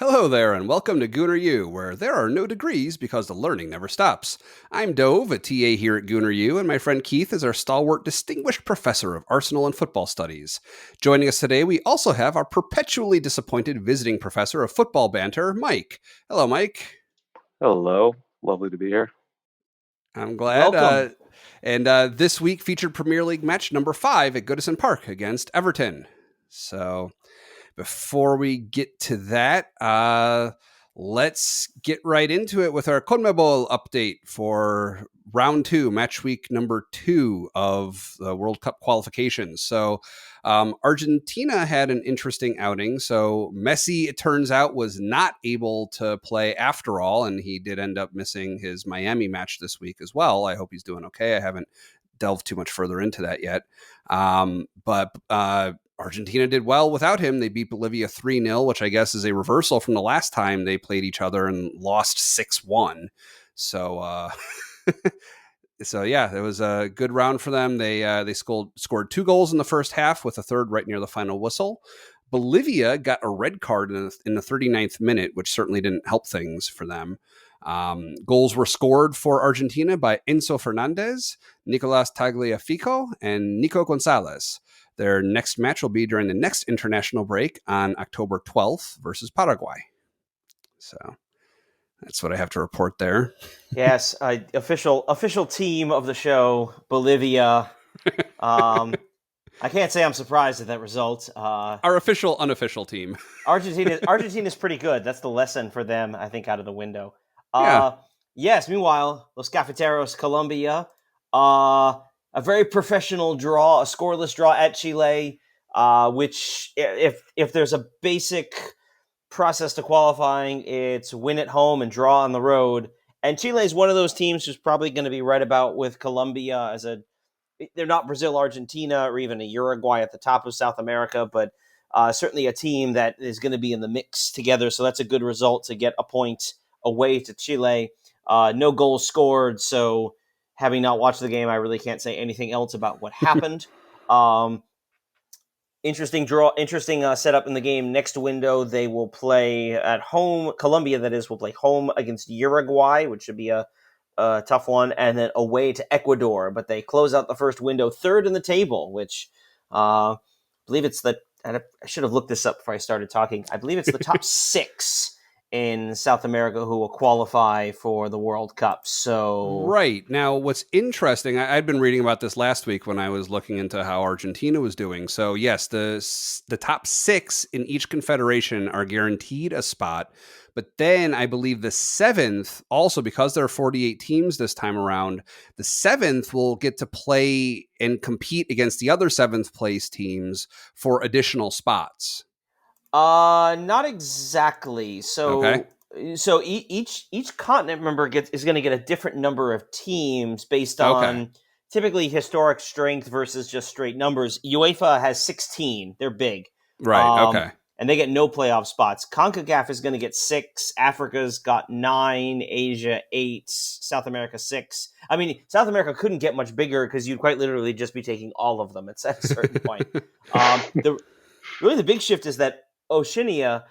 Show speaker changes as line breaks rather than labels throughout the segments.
Hello there, and welcome to Gooner U, where there are no degrees because the learning never stops. I'm Dove, a TA here at Gooner U, and my friend Keith is our stalwart distinguished professor of Arsenal and football studies. Joining us today, we also have our perpetually disappointed visiting professor of football banter, Mike. Hello, Mike.
Hello, lovely to be here.
I'm glad.
Welcome.
This week featured Premier League match number 5 at Goodison Park against Everton. So before we get to that, let's get right into it with our CONMEBOL update for round 2, match week number 2 of the World Cup qualifications. So Argentina had an interesting outing. So Messi, it turns out, was not able to play after all, and he did end up missing his Miami match this week as well. I hope he's doing okay. I haven't delved too much further into that yet. But Argentina did well without him. They beat Bolivia 3-0, which I guess is a reversal from the last time they played each other and lost 6-1. So, so yeah, it was a good round for them. They scored 2 goals in the first half with a third right near the final whistle. Bolivia got a red card in the 39th minute, which certainly didn't help things for them. Goals were scored for Argentina by Enzo Fernandez, Nicolas Tagliafico, and Nico Gonzalez. Their next match will be during the next international break on October 12th versus Paraguay. So that's what I have to report there.
Yes, official team of the show, Bolivia. I can't say I'm surprised at that result.
Our official, unofficial team.
Argentina's pretty good. That's the lesson for them, I think, out of the window.
Yeah.
Yes, meanwhile, Los Cafeteros, Colombia, a very professional draw, a scoreless draw at Chile, which, if there's a basic process to qualifying, it's win at home and draw on the road. And Chile is one of those teams who's probably going to be right about with Colombia they're not Brazil, Argentina, or even a Uruguay at the top of South America, but certainly a team that is going to be in the mix together. So that's a good result to get a point away to Chile. No goals scored, so having not watched the game, I really can't say anything else about what happened. Interesting setup in the game. Next window, they will play at home. Colombia, that is, will play home against Uruguay, which should be a tough one, and then away to Ecuador. But they close out the first window third in the table, which I believe it's I should have looked this up before I started talking. I believe it's the top 6 in South America who will qualify for the World Cup. So
right. Now, what's interesting, I'd been reading about this last week when I was looking into how Argentina was doing. So yes, the top 6 in each confederation are guaranteed a spot. But then I believe the 7th, also because there are 48 teams this time around, the 7th will get to play and compete against the other 7th place teams for additional spots.
Not exactly.
Okay.
So each continent member is going to get a different number of teams based on typically historic strength versus just straight numbers. UEFA has 16. They're big.
Right. Okay.
And they get no playoff spots. CONCACAF is going to get 6. Africa's got 9. Asia 8. South America 6. I mean, South America couldn't get much bigger because you'd quite literally just be taking all of them at a certain point. Really, the big shift is that Oceania,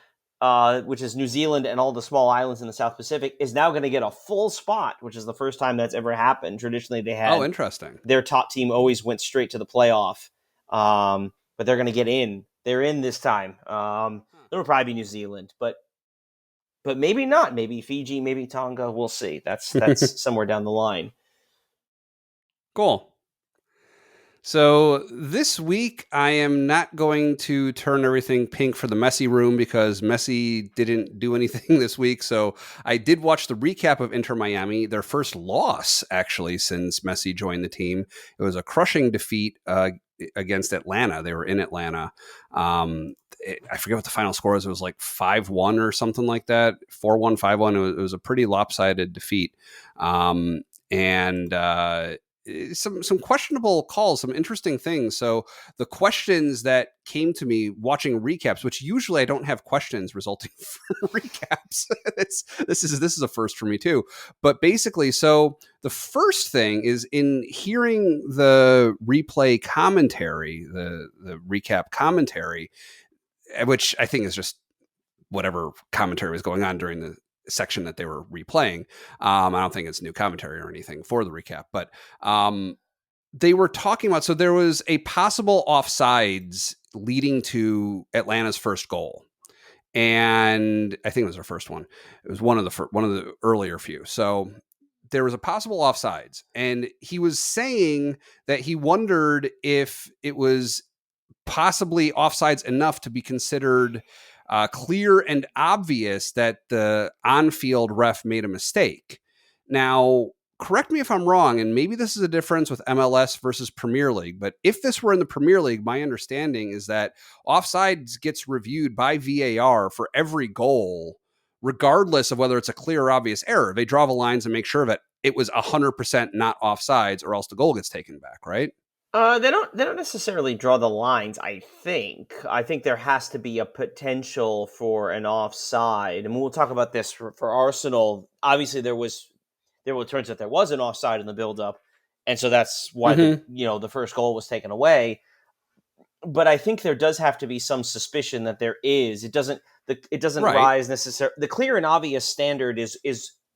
which is New Zealand and all the small islands in the South Pacific, is now going to get a full spot, which is the first time that's ever happened. Traditionally, they had
interesting.
Their top team always went straight to the playoff, but they're going to get in. They're in this time. It'll probably be New Zealand, but maybe not. Maybe Fiji, maybe Tonga. We'll see. That's somewhere down the line.
Cool. So this week, I am not going to turn everything pink for the Messi room because Messi didn't do anything this week. So I did watch the recap of Inter Miami, their first loss, actually, since Messi joined the team. It was a crushing defeat against Atlanta. They were in Atlanta. I forget what the final score was. It was like 5-1 or something like that. 4-1, 5-1. It was a pretty lopsided defeat. Some questionable calls, some interesting things. So the questions that came to me watching recaps, which usually I don't have questions resulting from recaps. This is a first for me too. But basically, so the first thing is in hearing the replay commentary, the recap commentary, which I think is just whatever commentary was going on during the section that they were replaying. I don't think it's new commentary or anything for the recap, but they were talking about, so there was a possible offsides leading to Atlanta's first goal. And I think it was their first one. It was one of the earlier few. So there was a possible offsides, and he was saying that he wondered if it was possibly offsides enough to be considered clear and obvious that the on-field ref made a mistake. Now, correct me if I'm wrong, and maybe this is a difference with MLS versus Premier League, but if this were in the Premier League, my understanding is that offsides gets reviewed by VAR for every goal, regardless of whether it's a clear or obvious error. They draw the lines and make sure that it was 100% not offsides, or else the goal gets taken back, right?
They don't necessarily draw the lines. I think there has to be a potential for an offside, and we'll talk about this for Arsenal. Obviously, there turns out there was an offside in the build-up, and so that's why the first goal was taken away. But I think there does have to be some suspicion that there is. It doesn't
Right.
rise necessarily. The clear and obvious standard is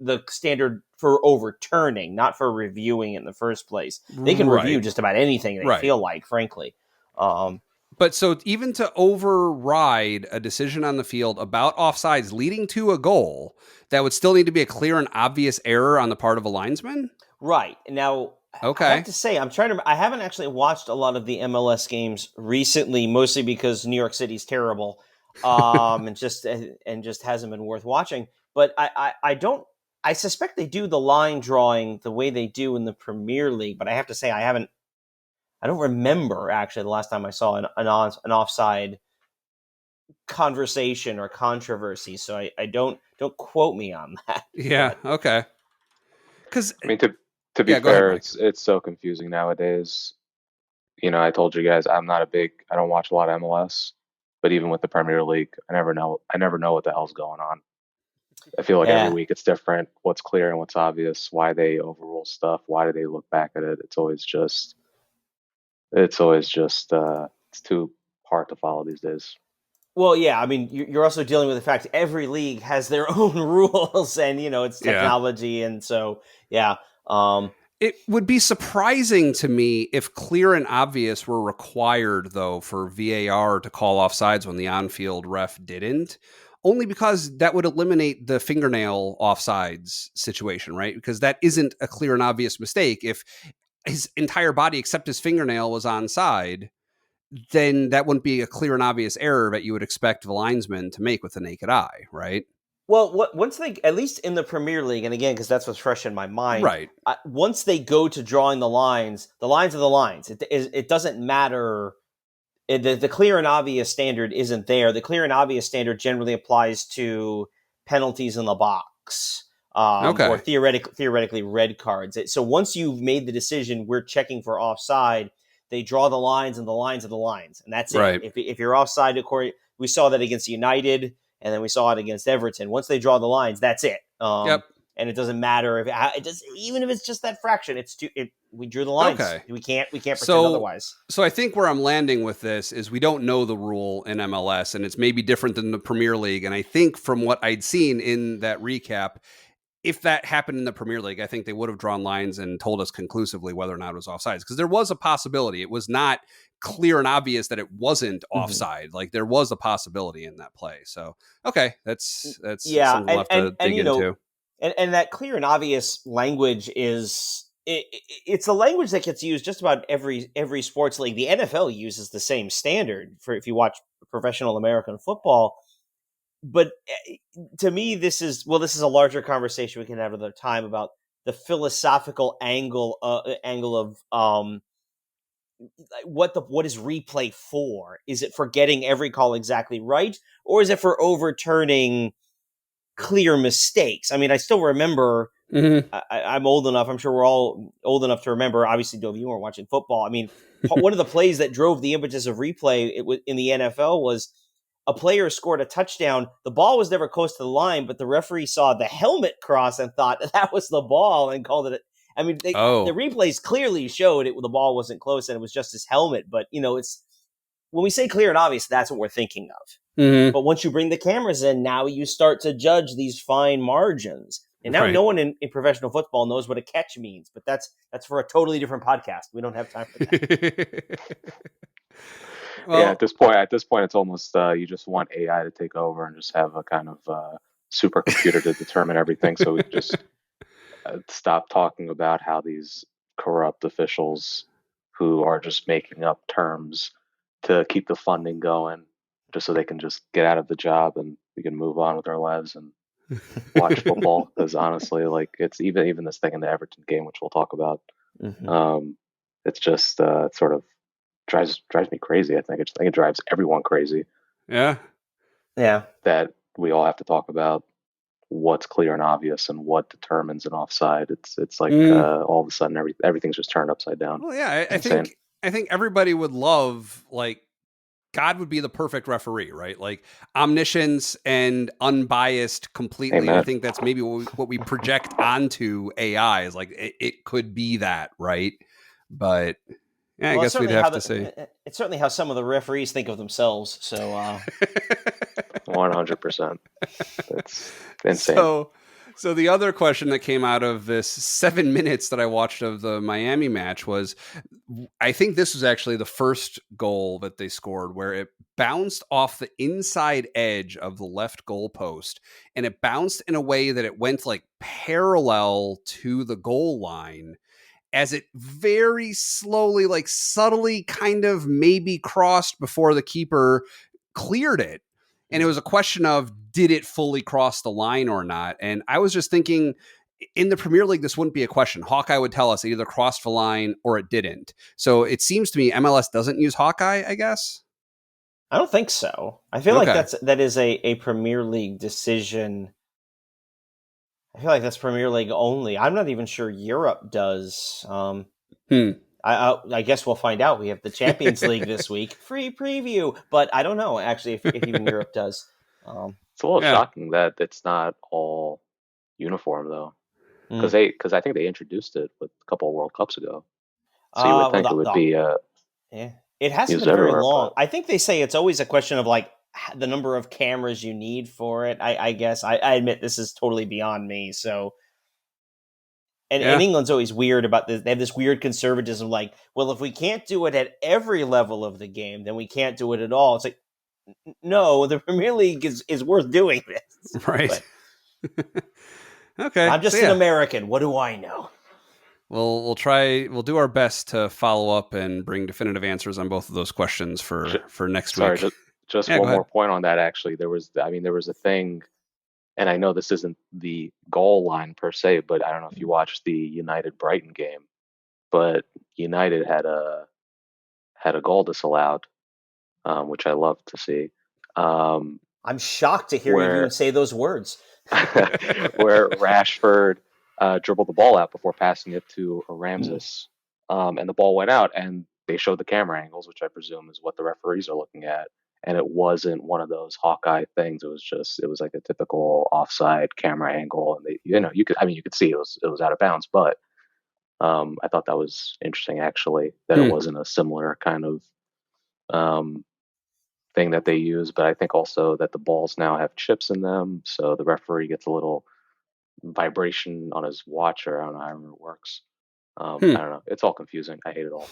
the standard for overturning, not for reviewing in the first place. They can review just about anything they feel like, frankly.
But so even to override a decision on the field about offsides leading to a goal, that would still need to be a clear and obvious error on the part of a linesman?
Right. Now,
okay.
I have to say, I haven't actually watched a lot of the MLS games recently, mostly because New York City's terrible, and just hasn't been worth watching. But I suspect they do the line drawing the way they do in the Premier League, but I have to say I don't remember actually the last time I saw an offside conversation or controversy. So I don't quote me on that.
Yeah. Okay. Because
I mean, to be fair, it's so confusing nowadays. I told you guys I don't watch a lot of MLS, but even with the Premier League, I never know what the hell's going on. I feel like every week it's different. What's clear and what's obvious. Why they overrule stuff. Why do they look back at it? It's always just it's too hard to follow these days.
Well, yeah, I mean, you're also dealing with the fact every league has their own rules, and it's technology, and so
it would be surprising to me if clear and obvious were required, though, for VAR to call offsides when the on-field ref didn't. Only because that would eliminate the fingernail offsides situation, right? Because that isn't a clear and obvious mistake. If his entire body except his fingernail was onside, then that wouldn't be a clear and obvious error that you would expect the linesman to make with the naked eye, right?
Well, once they, at least in the Premier League, and again, because that's what's fresh in my mind,
right?
Once they go to drawing the lines are the lines. It doesn't matter. The clear and obvious standard isn't there. The clear and obvious standard generally applies to penalties in the box, or theoretically red cards. So once you've made the decision, we're checking for offside. They draw the lines, and the lines are the lines, and that's
right.
it. If you're offside, we saw that against United, and then we saw it against Everton. Once they draw the lines, that's it. And it doesn't matter even if it's just that fraction. We drew the lines.
Okay.
We can't pretend otherwise.
So I think where I'm landing with this is we don't know the rule in MLS, and it's maybe different than the Premier League. And I think from what I'd seen in that recap, if that happened in the Premier League, I think they would have drawn lines and told us conclusively whether or not it was offsides, because there was a possibility. It was not clear and obvious that it wasn't offside. Like there was a possibility in that play. So, okay, that's something we'll have to dig into.
And that clear and obvious language it's a language that gets used just about every sports league. The NFL uses the same standard for if you watch professional American football. But to me, this is a larger conversation we can have another time about the philosophical angle of what is replay for? Is it for getting every call exactly right, or is it for overturning clear mistakes? I mean, I still remember.
Mm-hmm.
I'm old enough. I'm sure we're all old enough to remember. Obviously, Dove, you weren't watching football. I mean, one of the plays that drove the impetus of replay in the NFL was a player scored a touchdown. The ball was never close to the line, but the referee saw the helmet cross and thought that was the ball and called it. I mean, the replays clearly showed the ball wasn't close and it was just his helmet. But it's when we say clear and obvious, that's what we're thinking of.
Mm-hmm.
But once you bring the cameras in, now you start to judge these fine margins. And now no one in professional football knows what a catch means, but that's for a totally different podcast. We don't have time for that.
Well, yeah, at this point, it's almost you just want AI to take over and just have a kind of supercomputer to determine everything, so we can just stop talking about how these corrupt officials who are just making up terms to keep the funding going, just so they can just get out of the job and we can move on with our lives and watch football. Because honestly, like, it's even this thing in the Everton game, which we'll talk about. Mm-hmm. It's just it sort of drives me crazy. I think it drives everyone crazy.
Yeah.
That we all have to talk about what's clear and obvious and what determines an offside. It's like all of a sudden everything's just turned upside down.
Well, yeah, I think everybody would love, like, God would be the perfect referee, right? Like, omniscience and unbiased completely.
Amen.
I think that's maybe what we project onto AI is like it could be that, right? But yeah, I guess we'd have to say
it's certainly how some of the referees think of themselves. So
100%. That's insane.
So the other question that came out of this 7 minutes that I watched of the Miami match was, I think this was actually the first goal that they scored where it bounced off the inside edge of the left goal post, and it bounced in a way that it went like parallel to the goal line as it very slowly, like subtly kind of maybe crossed before the keeper cleared it. And it was a question of, did it fully cross the line or not? And I was just thinking, in the Premier League, this wouldn't be a question. Hawkeye would tell us it either crossed the line or it didn't. So it seems to me MLS doesn't use Hawkeye, I guess.
I don't think so. I feel like that is a Premier League decision. I feel like that's Premier League only. I'm not even sure Europe does. I guess we'll find out. We have the Champions League this week. Free preview. But I don't know, actually, if even Europe does.
It's a little shocking that it's not all uniform, though. Because I think they introduced it a couple of World Cups ago. So you would think it would be...
yeah. It hasn't been very long. I think they say it's always a question of, like, the number of cameras you need for it. I guess. I admit this is totally beyond me, so... And England's always weird about this. They have this weird conservatism, like, well, if we can't do it at every level of the game, then we can't do it at all. It's like, no, the Premier League is worth doing this.
Right. Okay.
I'm just an American. What do I know?
We'll do our best to follow up and bring definitive answers on both of those questions for next week.
Sorry, just one more point on that, actually. There was a thing, and I know this isn't the goal line per se, but I don't know if you watched the United-Brighton game, but United had a goal disallowed, which I love to see.
I'm shocked to hear you even say those words.
Where Rashford dribbled the ball out before passing it to Ramses, and the ball went out, and they showed the camera angles, which I presume is what the referees are looking at. And it wasn't one of those Hawkeye things. It was like a typical offside camera angle, and you could see it was out of bounds. But I thought that was interesting, actually, that it wasn't a similar kind of thing that they use. But I think also that the balls now have chips in them, so the referee gets a little vibration on his watch, or I don't know how it works. I don't know. It's all confusing. I hate it all.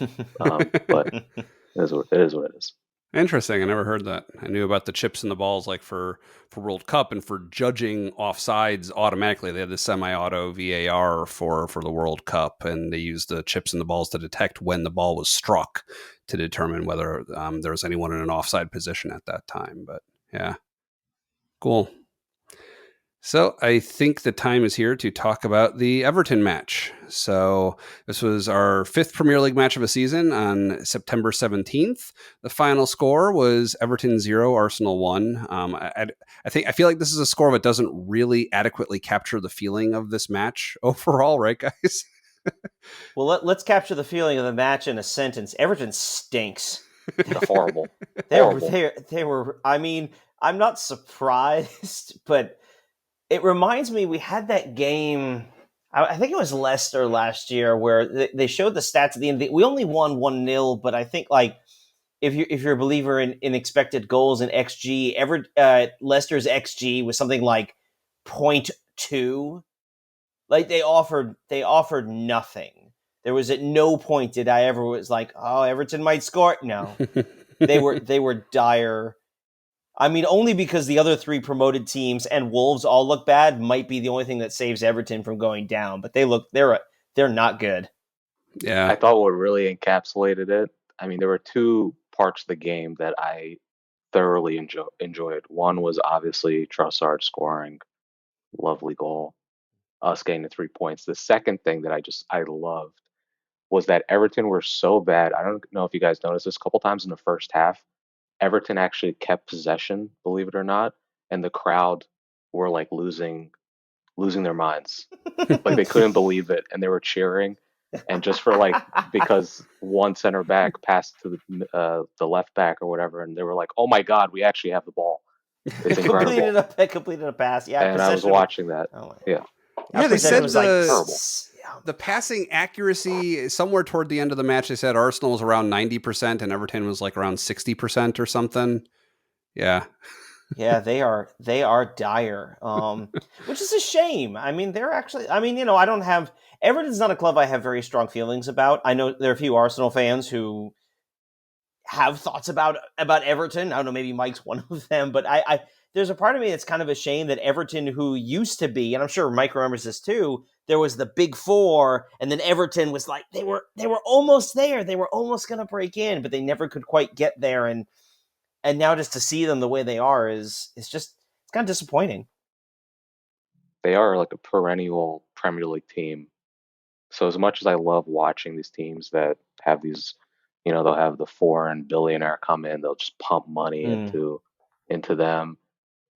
But it is what it is.
Interesting. I never heard that. I knew about the chips and the balls, like for World Cup and for judging offsides automatically. They have the semi-auto VAR for the World Cup, and they use the chips and the balls to detect when the ball was struck to determine whether there was anyone in an offside position at that time. But yeah, cool. So I think the time is here to talk about the Everton match. So this was our 5th Premier League match of a season on September 17th. The final score was Everton 0, Arsenal 1. I feel like this is a score that doesn't really adequately capture the feeling of this match overall, right, guys?
Well, let's capture the feeling of the match in a sentence. Everton stinks.
They're horrible.
They were. I mean, I'm not surprised, but it reminds me, we had that game, I think it was Leicester last year, where they showed the stats at the end. We only won 1-0, but I think, like, if you're a believer in expected goals and XG, Leicester's XG was something like 0.2. Like they offered nothing. There was at no point did I ever was like, oh, Everton might score. No, they were dire. I mean, only because the other 3 promoted teams and Wolves all look bad might be the only thing that saves Everton from going down. But they're not good.
Yeah,
I thought what really encapsulated it. I mean, there were 2 parts of the game that I thoroughly enjoyed. One was obviously Trossard scoring, lovely goal, us getting the 3 points. The second thing that I loved was that Everton were so bad. I don't know if you guys noticed this a couple times in the first half. Everton actually kept possession, believe it or not, and the crowd were like losing their minds. Like they couldn't believe it, and they were cheering. And just for like because one center back passed to the left back or whatever, and they were like, "Oh my God, we actually have the ball! It's incredible!"
completed a pass. Yeah,
and I was watching that. Yeah,
they said
terrible.
The passing accuracy somewhere toward the end of the match, they said Arsenal was around 90% and Everton was like around 60% or something. Yeah.
Yeah, they are dire, which is a shame. I mean, I don't have Everton's not a club I have very strong feelings about. I know there are a few Arsenal fans who have thoughts about Everton. I don't know, maybe Mike's one of them, but I there's a part of me that's kind of ashamed that Everton, who used to be, and I'm sure Mike remembers this too, there was the big 4, and then Everton was like they were almost there. They were almost going to break in, but they never could quite get there. And now just to see them the way they are is just it's kind of disappointing.
They are like a perennial Premier League team. So as much as I love watching these teams that have these, they'll have the foreign billionaire come in, they'll just pump money into them.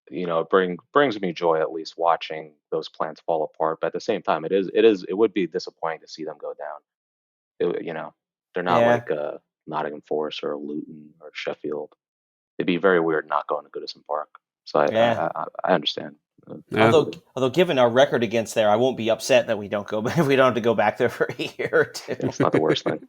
It brings me joy at least watching those plans fall apart. But at the same time, it would be disappointing to see them go down. They're not like Nottingham Forest or Luton or Sheffield. It'd be very weird not going to Goodison Park. So I understand.
Yeah. Although given our record against there, I won't be upset that we don't go if we don't have to go back there for a year or 2.
It's not the worst thing.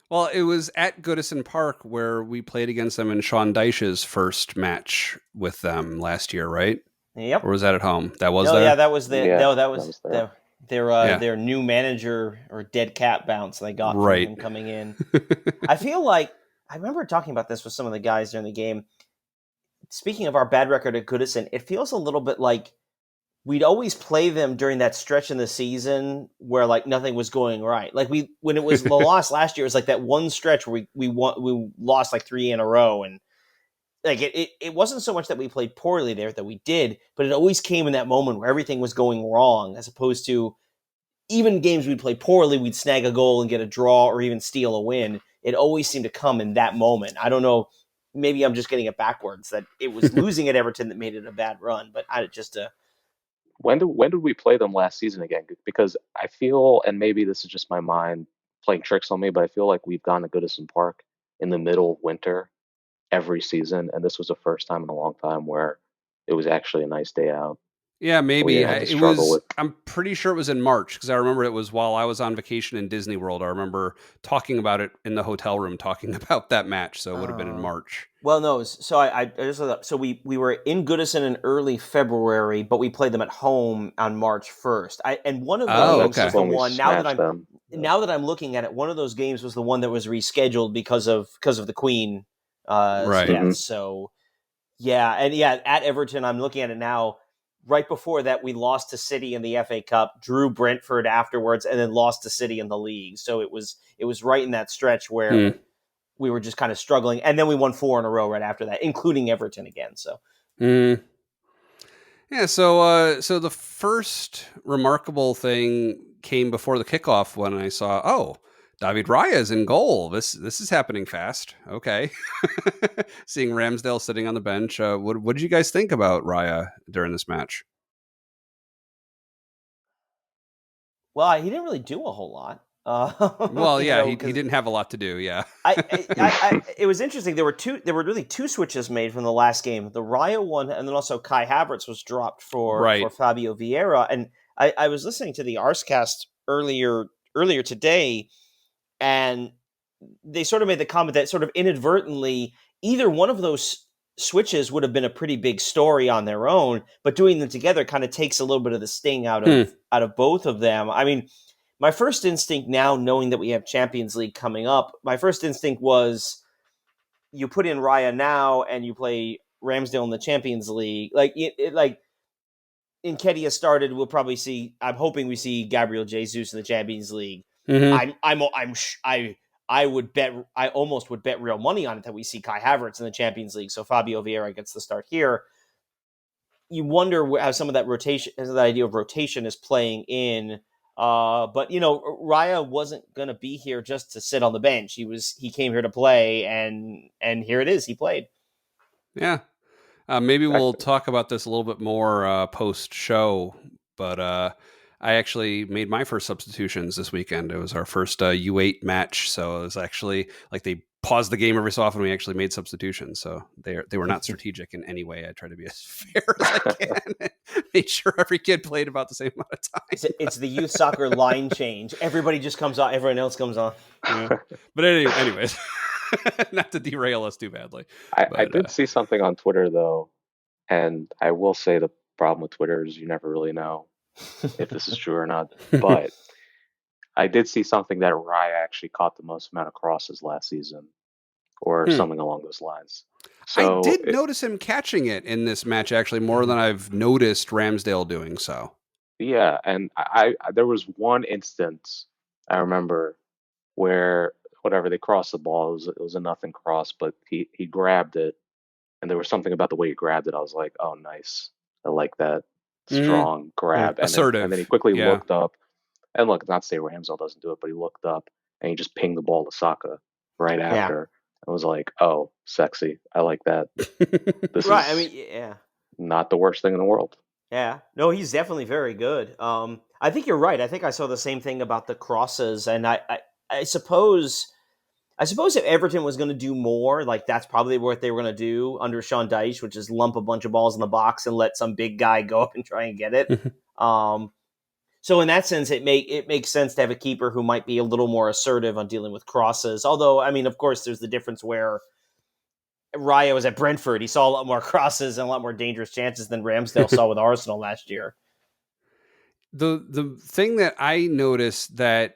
Well, it was at Goodison Park where we played against them in Sean Dyche's first match with them last year, right?
Yep.
Or was that at home? That was
there?
Yeah,
that was their new manager or dead cat bounce they got from him coming in. I feel like I remember talking about this with some of the guys during the game. Speaking of our bad record at Goodison, it feels a little bit like we'd always play them during that stretch in the season where like nothing was going right. Like when it was the loss last year, it was like that one stretch where we lost like 3 in a row, and like it wasn't so much that we played poorly there that we did, but it always came in that moment where everything was going wrong, as opposed to even games we'd play poorly, we'd snag a goal and get a draw or even steal a win. It always seemed to come in that moment. I don't know. Maybe I'm just getting it backwards, that it was losing at Everton that made it a bad run, but I just
when did we play them last season again? Because I feel, and maybe this is just my mind playing tricks on me, but I feel like we've gone to Goodison Park in the middle of winter every season, and this was the first time in a long time where it was actually a nice day out.
Yeah, maybe it was. I'm pretty sure it was in March because I remember it was while I was on vacation in Disney World. I remember talking about it in the hotel room, talking about that match. So it would have been in March.
Well, no. So I just so we were in Goodison in early February, but we played them at home on March 1st. And one of those games was the one. Now that I'm looking at it, one of those games was the one that was rescheduled because of the Queen.
Right.
Death. So at Everton, I'm looking at it now. Right before that, we lost to City in the FA Cup, drew Brentford afterwards, and then lost to City in the league. So it was right in that stretch where we were just kind of struggling, and then we won 4 in a row right after that, including Everton again. So,
yeah. So the first remarkable thing came before the kickoff when I saw, David Raya is in goal. This is happening fast. Okay. Seeing Ramsdale sitting on the bench. What did you guys think about Raya during this match?
Well, he didn't really do a whole lot.
He didn't have a lot to do. Yeah.
It was interesting. There were really 2 switches made from the last game. The Raya one, and then also Kai Havertz was dropped for Fabio Vieira. And I was listening to the Arscast earlier today, and they sort of made the comment that sort of inadvertently either one of those switches would have been a pretty big story on their own, but doing them together kind of takes a little bit of the sting out of both of them. I mean, my first instinct now, knowing that we have Champions League coming up, my first instinct was you put in Raya now and you play Ramsdale in the Champions League. Like Nketiah started, we'll probably see. I'm hoping we see Gabriel Jesus in the Champions League. I would bet. I almost would bet real money on it that we see Kai Havertz in the Champions League. So Fabio Vieira gets the start here. You wonder how some of that rotation, the idea of rotation, is playing in. But Raya wasn't going to be here just to sit on the bench. He came here to play, and here it is. He played.
Yeah. Maybe we'll talk about this a little bit more post-show, but I actually made my first substitutions this weekend. It was our first U8 match, so it was actually like they paused the game every so often. We actually made substitutions, so they were not strategic in any way. I try to be as fair as I can and make sure every kid played about the same amount of time.
It's the youth soccer line change. Everybody just comes on. Everyone else comes on.
Yeah. But anyways. Not to derail us too badly.
I did see something on Twitter, though, and I will say the problem with Twitter is you never really know if this is true or not. But I did see something that Raya actually caught the most amount of crosses last season, or something along those lines. So
I did notice him catching it in this match, actually, more than I've noticed Ramsdale doing so.
Yeah, and I there was one instance I remember where whatever they crossed the ball, it was a nothing cross, but he grabbed it, and there was something about the way he grabbed it. I was like, oh, nice, I like that strong grab,
assertive,
and then he quickly looked up, and look, not to say Ramsdale doesn't do it, but he looked up and he just pinged the ball to Saka right after. I was like, oh, sexy, I like that. This is not the worst thing in the world.
Yeah, no, he's definitely very good. I think you're right. I think I saw the same thing about the crosses, and I suppose if Everton was going to do more, like that's probably what they were going to do under Sean Dyche, which is lump a bunch of balls in the box and let some big guy go up and try and get it. So in that sense, it makes sense to have a keeper who might be a little more assertive on dealing with crosses. Although, I mean, of course, there's the difference where Raya was at Brentford. He saw a lot more crosses and a lot more dangerous chances than Ramsdale saw with Arsenal last year.
The thing that I noticed that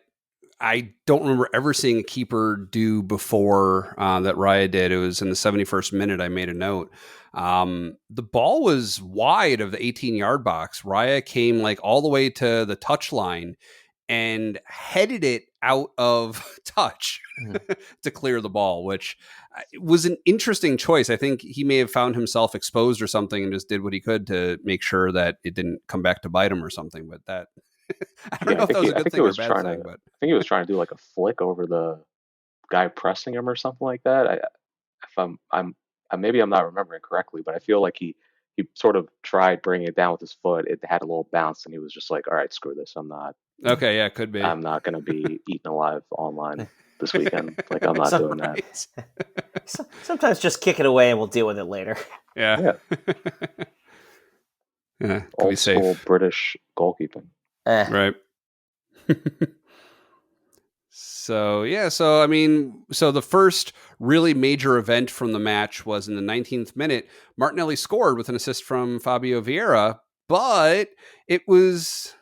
I don't remember ever seeing a keeper do before that Raya did. It was in the 71st minute. I made a note. The ball was wide of the 18-yard box. Raya came like all the way to the touch line and headed it out of touch to clear the ball, which was an interesting choice. I think he may have found himself exposed or something and just did what he could to make sure that it didn't come back to bite him or something. But that I don't know if that was a good thing or a bad thing. But
I think he was trying to do like a flick over the guy pressing him or something like that. Maybe I'm not remembering correctly, but I feel like he sort of tried bringing it down with his foot. It had a little bounce, and he was just like, "All right, screw this. I'm not."
Okay, yeah, could be.
I'm not going to be eaten alive online this weekend. Like I'm not doing that.
Sometimes just kick it away, and we'll deal with it later.
Yeah. Yeah.
Old school British goalkeeping.
Right. So the first really major event from the match was in the 19th minute. Martinelli scored with an assist from Fabio Vieira, but it was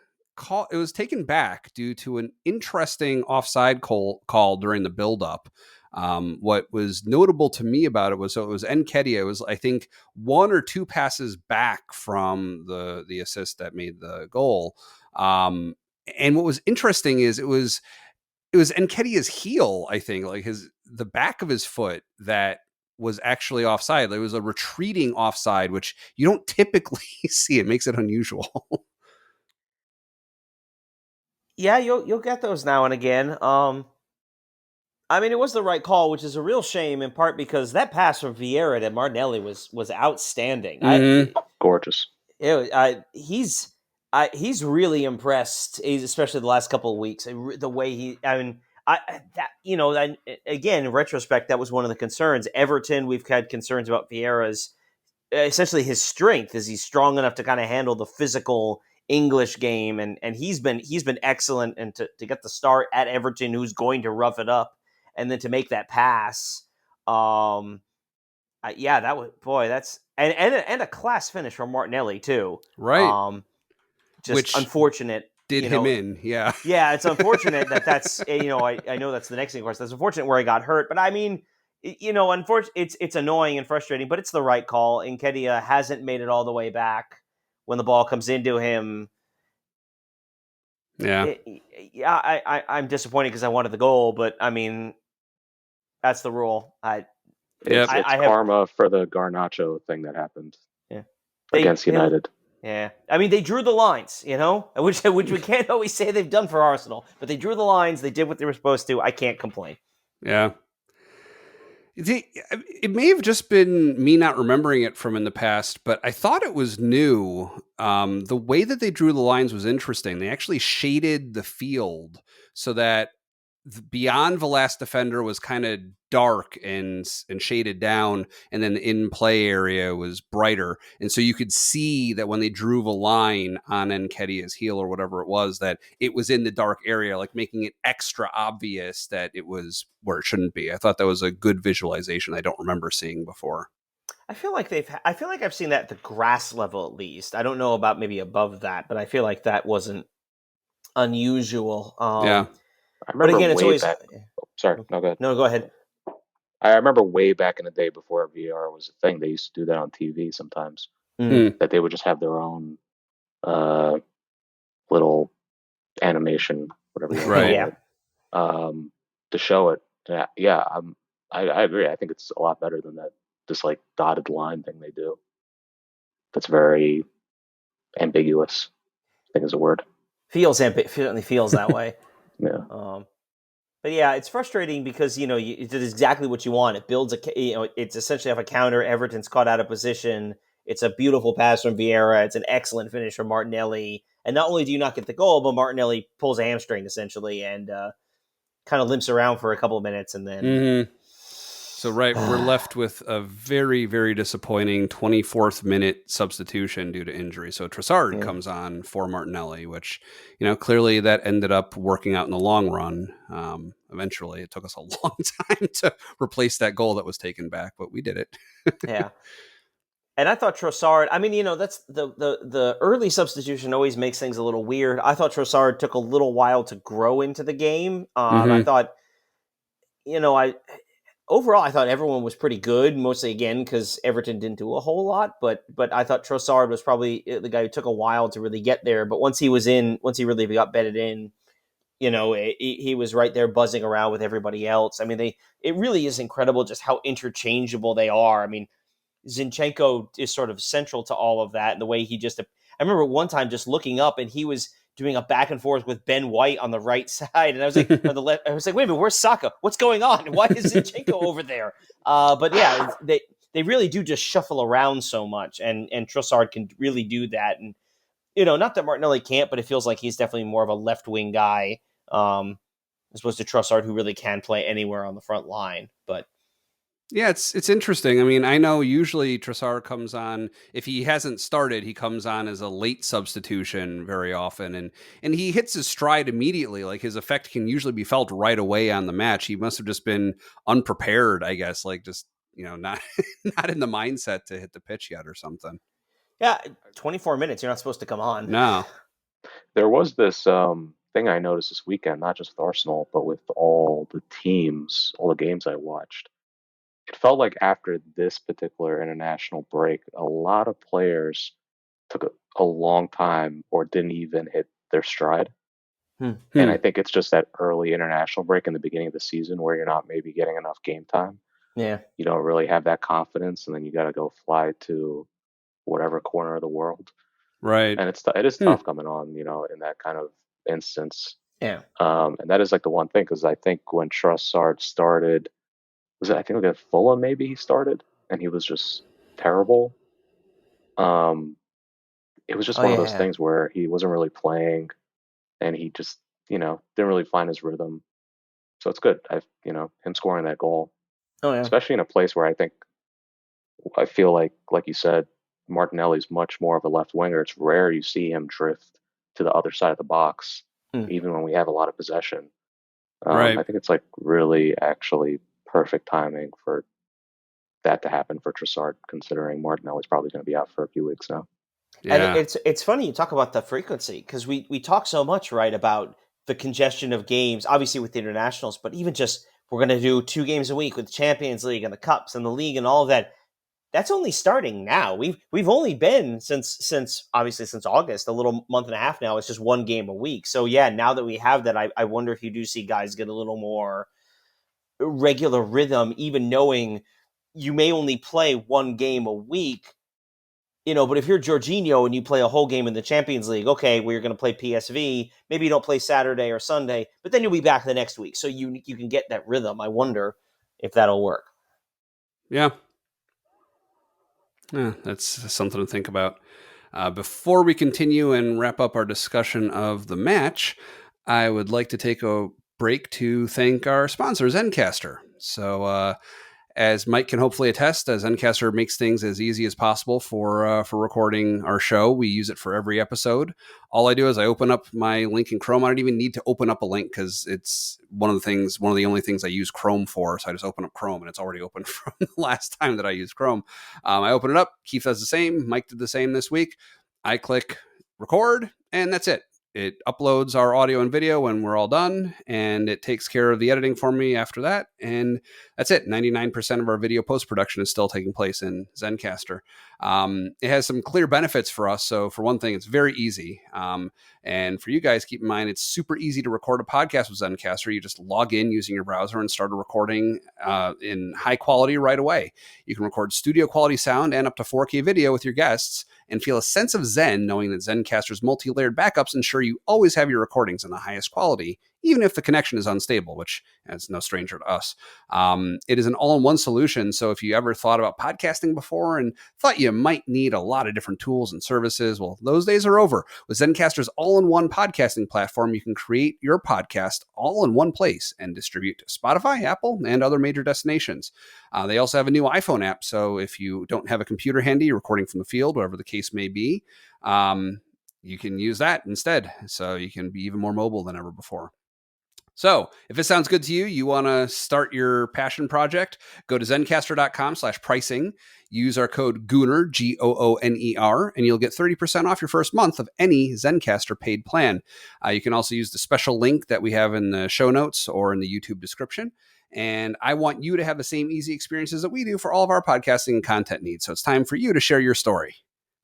taken back due to an interesting offside call during the build-up. What was notable to me about it was Nketiah. It was, I think, one or two passes back from the assist that made the goal. And what was interesting is it was Nketiah's heel, I think, like the back of his foot that was actually offside. It was a retreating offside, which you don't typically see. It makes it unusual.
Yeah, you'll get those now and again. I mean, it was the right call, which is a real shame, in part because that pass from Vieira to Martinelli was outstanding.
Gorgeous.
He's really impressed, especially the last couple of weeks. The way again, in retrospect, that was one of the concerns. Everton, we've had concerns about Vieira's, essentially his strength. Is he strong enough to kind of handle the physical English game? And he's been excellent, and to get the start at Everton, who's going to rough it up. and then to make that pass, that was that's and a class finish from Martinelli too.
Right.
Just
Which
unfortunate.
did him in, yeah.
Yeah, it's unfortunate that's I know that's the next thing, of course. That's unfortunate where he got hurt, but I mean, unfortunately, it's annoying and frustrating, but it's the right call. Nketiah hasn't made it all the way back when the ball comes into him.
Yeah.
I'm disappointed because I wanted the goal, but I mean, that's the rule.
It's karma for the Garnacho thing that happened against United.
Yeah, I mean, they drew the lines, which we can't always say they've done for Arsenal, but they drew the lines. They did what they were supposed to. I can't complain.
Yeah. It may have just been me not remembering it from in the past, but I thought it was new. The way that they drew the lines was interesting. They actually shaded the field so that beyond the last defender was kind of dark and shaded down, and then the in-play area was brighter. And so you could see that when they drew the line on Nketiah's heel or whatever it was, that it was in the dark area, like making it extra obvious that it was where it shouldn't be. I thought that was a good visualization I don't remember seeing before.
I feel like I've seen that at the grass level at least. I don't know about maybe above that, but I feel like that wasn't unusual.
Yeah.
I remember,
but again, it's always.
Back... Sorry, no, go ahead.
No, go ahead.
I remember way back in the day before VR was a thing. They used to do that on TV sometimes. That they would just have their own little animation, whatever you want to call it, to show it. Yeah, I agree. I think it's a lot better than that this like dotted line thing they do. That's very ambiguous, I think is a word.
Certainly feels that way.
Yeah.
But yeah, it's frustrating because it is exactly what you want. It builds it's essentially off a counter. Everton's caught out of position. It's a beautiful pass from Vieira. It's an excellent finish from Martinelli. And not only do you not get the goal, but Martinelli pulls a hamstring essentially and kind of limps around for a couple of minutes, and then.
Mm-hmm. So we're left with a very, very disappointing 24th minute substitution due to injury. So Trossard comes on for Martinelli, which, clearly that ended up working out in the long run. Eventually, it took us a long time to replace that goal that was taken back, but we did it.
Yeah. And I thought Trossard, I mean, that's the early substitution always makes things a little weird. I thought Trossard took a little while to grow into the game. I thought, overall, I thought everyone was pretty good, mostly, again, because Everton didn't do a whole lot. But I thought Trossard was probably the guy who took a while to really get there. But once he really got bedded in, he was right there buzzing around with everybody else. I mean, it really is incredible just how interchangeable they are. I mean, Zinchenko is sort of central to all of that. And the way I remember one time just looking up and he was doing a back and forth with Ben White on the right side. And I was like, on the left, I was like, wait a minute, where's Saka? What's going on? Why is Zinchenko over there? But yeah, they really do just shuffle around so much. And Trossard can really do that. And, not that Martinelli can't, but it feels like he's definitely more of a left wing guy, as opposed to Trossard, who really can play anywhere on the front line. But
yeah, it's interesting. I mean, I know usually Trossard comes on, if he hasn't started, he comes on as a late substitution very often, and he hits his stride immediately. Like his effect can usually be felt right away on the match. He must have just been unprepared, I guess, like just, not not in the mindset to hit the pitch yet or something.
Yeah, 24 minutes, you're not supposed to come on.
No.
There was this thing I noticed this weekend, not just with Arsenal, but with all the teams, all the games I watched. It felt like after this particular international break, a lot of players took a long time or didn't even hit their stride. And I think it's just that early international break in the beginning of the season where you're not maybe getting enough game time.
Yeah.
You don't really have that confidence, and then you got to go fly to whatever corner of the world.
Right.
And it is tough coming on, in that kind of instance.
Yeah.
And that is like the one thing, because I think when Trossard started, I think at Fulham maybe he started, and he was just terrible. It was just one of those things where he wasn't really playing, and he just, didn't really find his rhythm. So it's good, him scoring that goal.
Oh yeah.
Especially in a place where I feel like you said, Martinelli's much more of a left winger. It's rare you see him drift to the other side of the box, even when we have a lot of possession.
Right.
I think it's like really actually perfect timing for that to happen for Trossard, considering Martinelli's probably going to be out for a few weeks now.
And
Yeah.
it's funny you talk about the frequency, because we talk so much, right, about the congestion of games, obviously with the internationals, but even just we're going to do 2 games a week with the Champions League and the Cups and the league and all of that. That's only starting now. We've only been since obviously since August, a little month and a half now. It's just 1 game a week. So yeah, now that we have that, I wonder if you do see guys get a little more regular rhythm, even knowing you may only play 1 game a week. But if you're Jorginho and you play a whole game in the Champions League, okay, well, you're going to play PSV. Maybe you don't play Saturday or Sunday, but then you'll be back the next week. So you can get that rhythm. I wonder if that'll work.
Yeah. Yeah, that's something to think about. Before we continue and wrap up our discussion of the match, I would like to take a break to thank our sponsor, Zencastr. So, as Mike can hopefully attest, Zencastr makes things as easy as possible for recording our show. We use it for every episode. All I do is I open up my link in Chrome. I don't even need to open up a link because it's one of the only things I use Chrome for. So I just open up Chrome and it's already open from the last time that I used Chrome. I open it up. Keith does the same. Mike did the same this week. I click record and that's it. It uploads our audio and video when we're all done, and it takes care of the editing for me after that. And that's it. 99% of our video post-production is still taking place in Zencastr. It has some clear benefits for us. So for one thing, it's very easy. And for you guys, keep in mind, it's super easy to record a podcast with Zencastr. You just log in using your browser and start a recording in high quality right away. You can record studio quality sound and up to 4K video with your guests and feel a sense of zen knowing that Zencastr's multi-layered backups ensure you always have your recordings in the highest quality, even if the connection is unstable, which is no stranger to us. It is an all-in-one solution, so if you ever thought about podcasting before and thought you might need a lot of different tools and services, well, those days are over. With Zencastr's all-in-one podcasting platform, you can create your podcast all in one place and distribute to Spotify, Apple, and other major destinations. They also have a new iPhone app, so if you don't have a computer handy, recording from the field, whatever the case may be, you can use that instead, so you can be even more mobile than ever before. So if it sounds good to you, you want to start your passion project, go to zencastr.com/pricing, use our code GOONER, GOONER, and you'll get 30% off your first month of any Zencastr paid plan. You can also use the special link that we have in the show notes or in the YouTube description. And I want you to have the same easy experiences that we do for all of our podcasting and content needs. So it's time for you to share your story.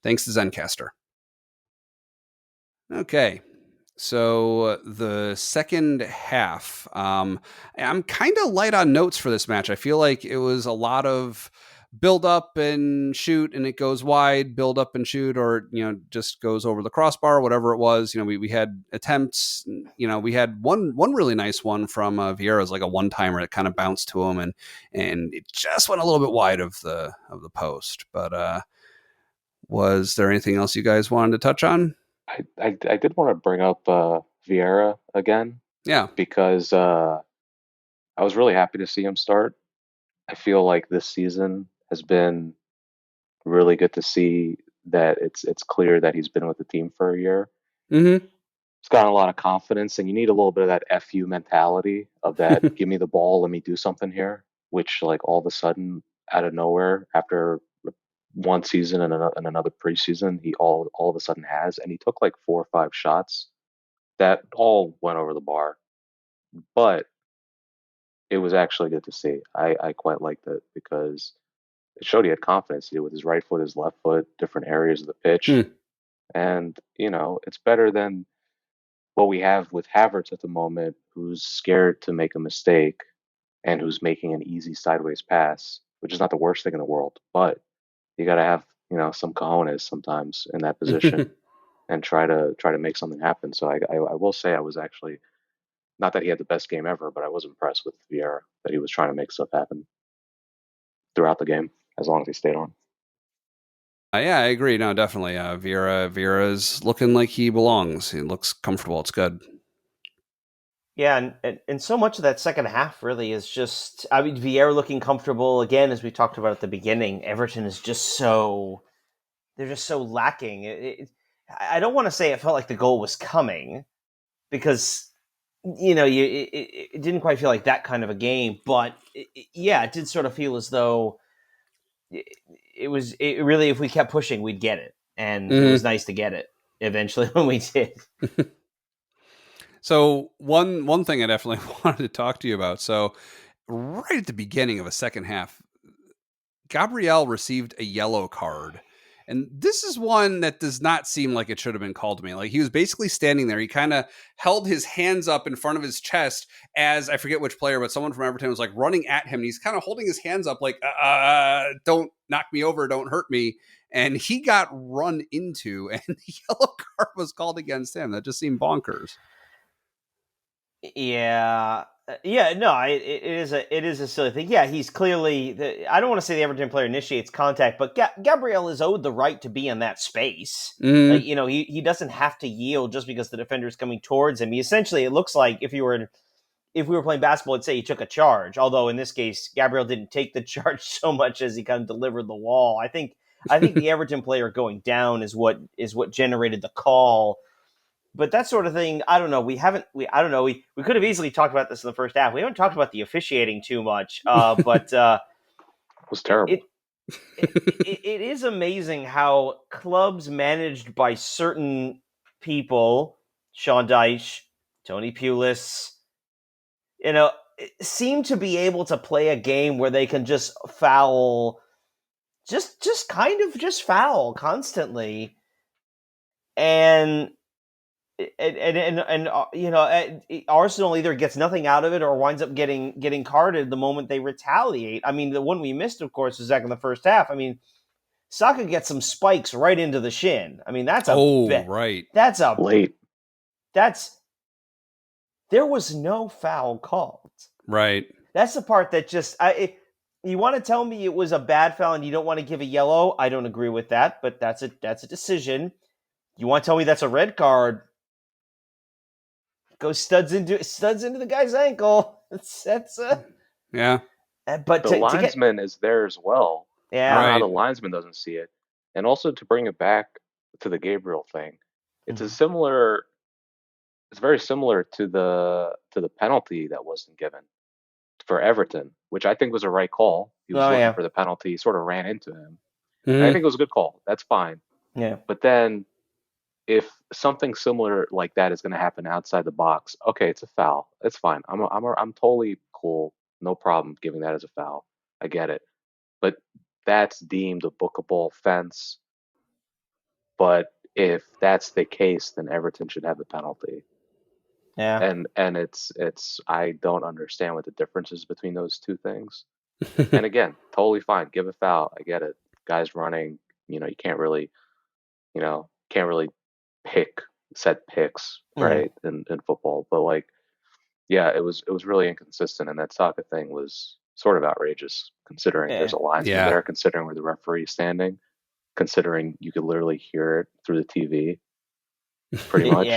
Thanks to Zencastr. Okay. So the second half, I'm kind of light on notes for this match. I feel like it was a lot of build up and shoot, and it goes wide, build up and shoot, or, just goes over the crossbar, whatever it was. We had attempts, we had one really nice one from Vieira's, like a one-timer that kind of bounced to him, and it just went a little bit wide of the post. But was there anything else you guys wanted to touch on?
I did want to bring up Vieira again.
Yeah.
Because I was really happy to see him start. I feel like this season has been really good to see that it's clear that he's been with the team for a year.
Mm-hmm.
He's got a lot of confidence, and you need a little bit of that FU mentality of that, give me the ball, let me do something here, which, like, all of a sudden, out of nowhere, after one season and another preseason, he all of a sudden has, and he took like 4 or 5 shots that all went over the bar, but it was actually good to see. I quite liked it because it showed he had confidence with his right foot, his left foot, different areas of the pitch, and it's better than what we have with Havertz at the moment, who's scared to make a mistake and who's making an easy sideways pass, which is not the worst thing in the world, but you got to have some cojones sometimes in that position and try to make something happen. So I will say I was actually, not that he had the best game ever, but I was impressed with Vieira, that he was trying to make stuff happen throughout the game as long as he stayed on.
Yeah, I agree. No, definitely. Vieira's looking like he belongs. He looks comfortable. It's good.
Yeah, and so much of that second half really is just, Vieira looking comfortable. Again, as we talked about at the beginning, Everton is just so, they're just so lacking. I don't want to say it felt like the goal was coming, because it didn't quite feel like that kind of a game, but it did sort of feel as though it was really, if we kept pushing, we'd get it, and it was nice to get it eventually when we did.
So one thing I definitely wanted to talk to you about. So right at the beginning of a second half, Gabriel received a yellow card. And this is one that does not seem like it should have been called to me. Like, he was basically standing there. He kind of held his hands up in front of his chest as, I forget which player, but someone from Everton was like running at him. And he's kind of holding his hands up like, don't knock me over, don't hurt me. And he got run into, and the yellow card was called against him. That just seemed bonkers.
Yeah. No, it is a silly thing. Yeah, he's clearly. I don't want to say the Everton player initiates contact, but Gabriel is owed the right to be in that space. Like, he doesn't have to yield just because the defender is coming towards him. He essentially, it looks like if we were playing basketball, I'd say he took a charge. Although in this case, Gabriel didn't take the charge so much as he kind of delivered the wall. I think the Everton player going down is what generated the call. But that sort of thing, I don't know. We could have easily talked about this in the first half. We haven't talked about the officiating too much, but
it was terrible.
It is amazing how clubs managed by certain people, Sean Dyche, Tony Pulis, seem to be able to play a game where they can just foul, just foul constantly, and Arsenal either gets nothing out of it or winds up getting carded the moment they retaliate. I mean, the one we missed, of course, was back in the first half. I mean, Saka gets some spikes right into the shin. I mean, that's
right.
That's a
late.
There was no foul called.
Right.
That's the part that just you want to tell me it was a bad foul and you don't want to give a yellow? I don't agree with that, but that's a decision. You want to tell me that's a red card? Goes studs into the guy's ankle.
Yeah.
But
the linesman is there as well.
Yeah,
I don't know how the linesman doesn't see it. And also, to bring it back to the Gabriel thing, it's very similar to the penalty that wasn't given for Everton, which I think was a right call. He was looking for the penalty. He sort of ran into him. And I think it was a good call. That's fine.
Yeah.
But then, if something similar like that is going to happen outside the box, okay, it's a foul. It's fine. I'm totally cool. No problem giving that as a foul. I get it. But that's deemed a bookable offense. But if that's the case, then Everton should have the penalty.
Yeah.
And it's I don't understand what the difference is between those two things. And again, totally fine. Give a foul. I get it. Guys running, you can't really set picks, right, in football. But it was really inconsistent, and that Saka thing was sort of outrageous, considering there's a linesman there, considering where the referee is standing, considering you could literally hear it through the TV, pretty much.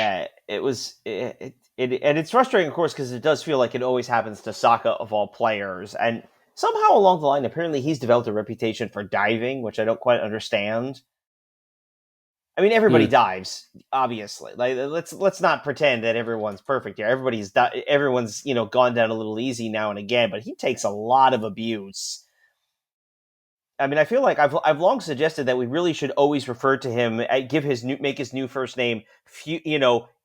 It was, and it's frustrating, of course, because it does feel like it always happens to Saka of all players, and somehow along the line, apparently he's developed a reputation for diving, which I don't quite understand. I mean, everybody dives, obviously. Like, let's not pretend that everyone's perfect here. Everyone's gone down a little easy now and again, but he takes a lot of abuse. I mean, I feel like I've long suggested that we really should always refer to him, make his new first name,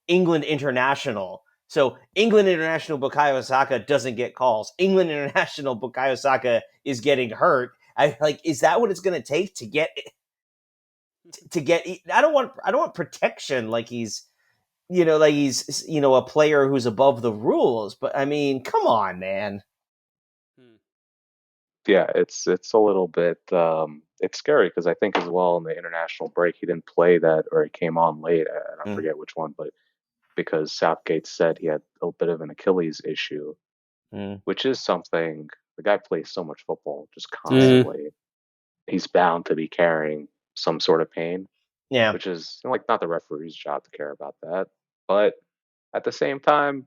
England International. So England International Bukayo Saka doesn't get calls. England International Bukayo Saka is getting hurt. Is that what it's going to take to get? I don't want protection like he's a player who's above the rules, but I mean, come on, man.
Yeah, it's a little bit it's scary, because I think as well in the international break he didn't play that, or he came on late. I forget which one, but because Southgate said he had a bit of an Achilles issue, which is something, the guy plays so much football just constantly. He's bound to be carrying some sort of pain, which is not the referee's job to care about that. But at the same time,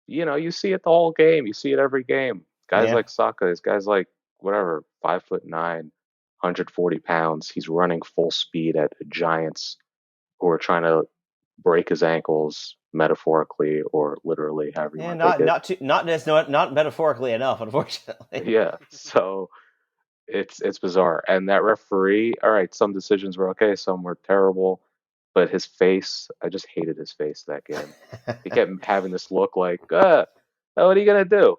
you see it the whole game. You see it every game. Guys like Saka, this guy's like 5'9", 140 pounds. He's running full speed at Giants who are trying to break his ankles metaphorically or literally, however you want to take
it. Not metaphorically enough, unfortunately.
Yeah, so it's bizarre. And that referee, all right, some decisions were okay, some were terrible, but his face, I just hated his face that game. He kept having this look like, what are you gonna do?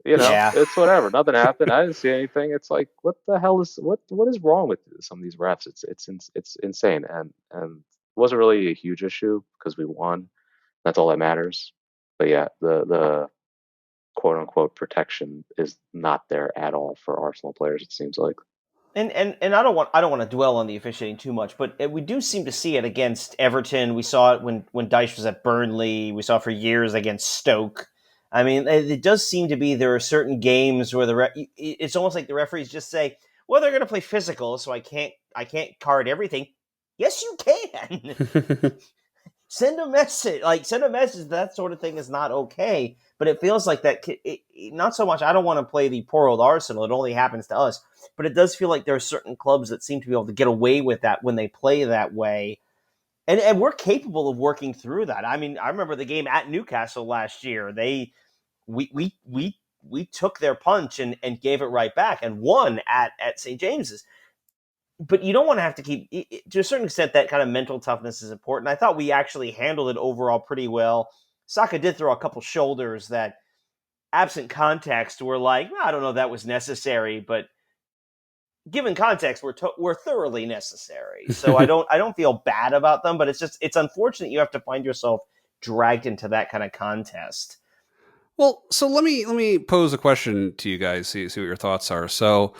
It's whatever. Nothing happened. I didn't see anything. It's like, what the hell is what is wrong with some of these refs? It's insane. And it wasn't really a huge issue because we won. That's all that matters. But yeah, the quote unquote protection is not there at all for Arsenal players, it seems like.
And I don't want to dwell on the officiating too much, but we do seem to see it against Everton. We saw it when Dyche was at Burnley. We saw it for years against Stoke. I mean, it does seem to be there are certain games where it's almost like the referees just say, "Well, they're going to play physical, so I can't card everything." Yes, you can. Send a message. That sort of thing is not okay. But it feels like that. Not so much. I don't want to play the poor old Arsenal. It only happens to us. But it does feel like there are certain clubs that seem to be able to get away with that when they play that way. And we're capable of working through that. I mean, I remember the game at Newcastle last year. We took their punch and gave it right back and won at St. James's. But you don't want to have to keep, to a certain extent, that kind of mental toughness is important. I thought we actually handled it overall pretty well. Saka did throw a couple shoulders that, absent context, were like, well, I don't know if that was necessary, but given context, we're thoroughly necessary. So I don't feel bad about them, but it's unfortunate you have to find yourself dragged into that kind of contest.
Well, so let me pose a question to you guys, see what your thoughts are. So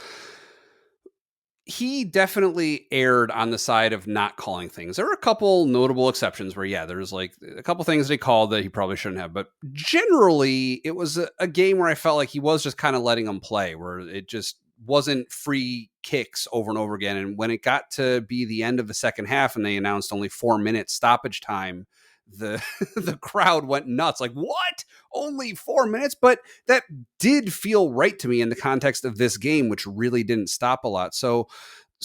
he definitely erred on the side of not calling things. There were a couple notable exceptions where, yeah, there's like a couple things they called that he probably shouldn't have. But generally, it was a game where I felt like he was just kind of letting them play, where it just wasn't free kicks over and over again. And when it got to be the end of the second half and they announced only 4 minutes stoppage time, the crowd went nuts. Like, what? Only 4 minutes? But that did feel right to me in the context of this game, which really didn't stop a lot. So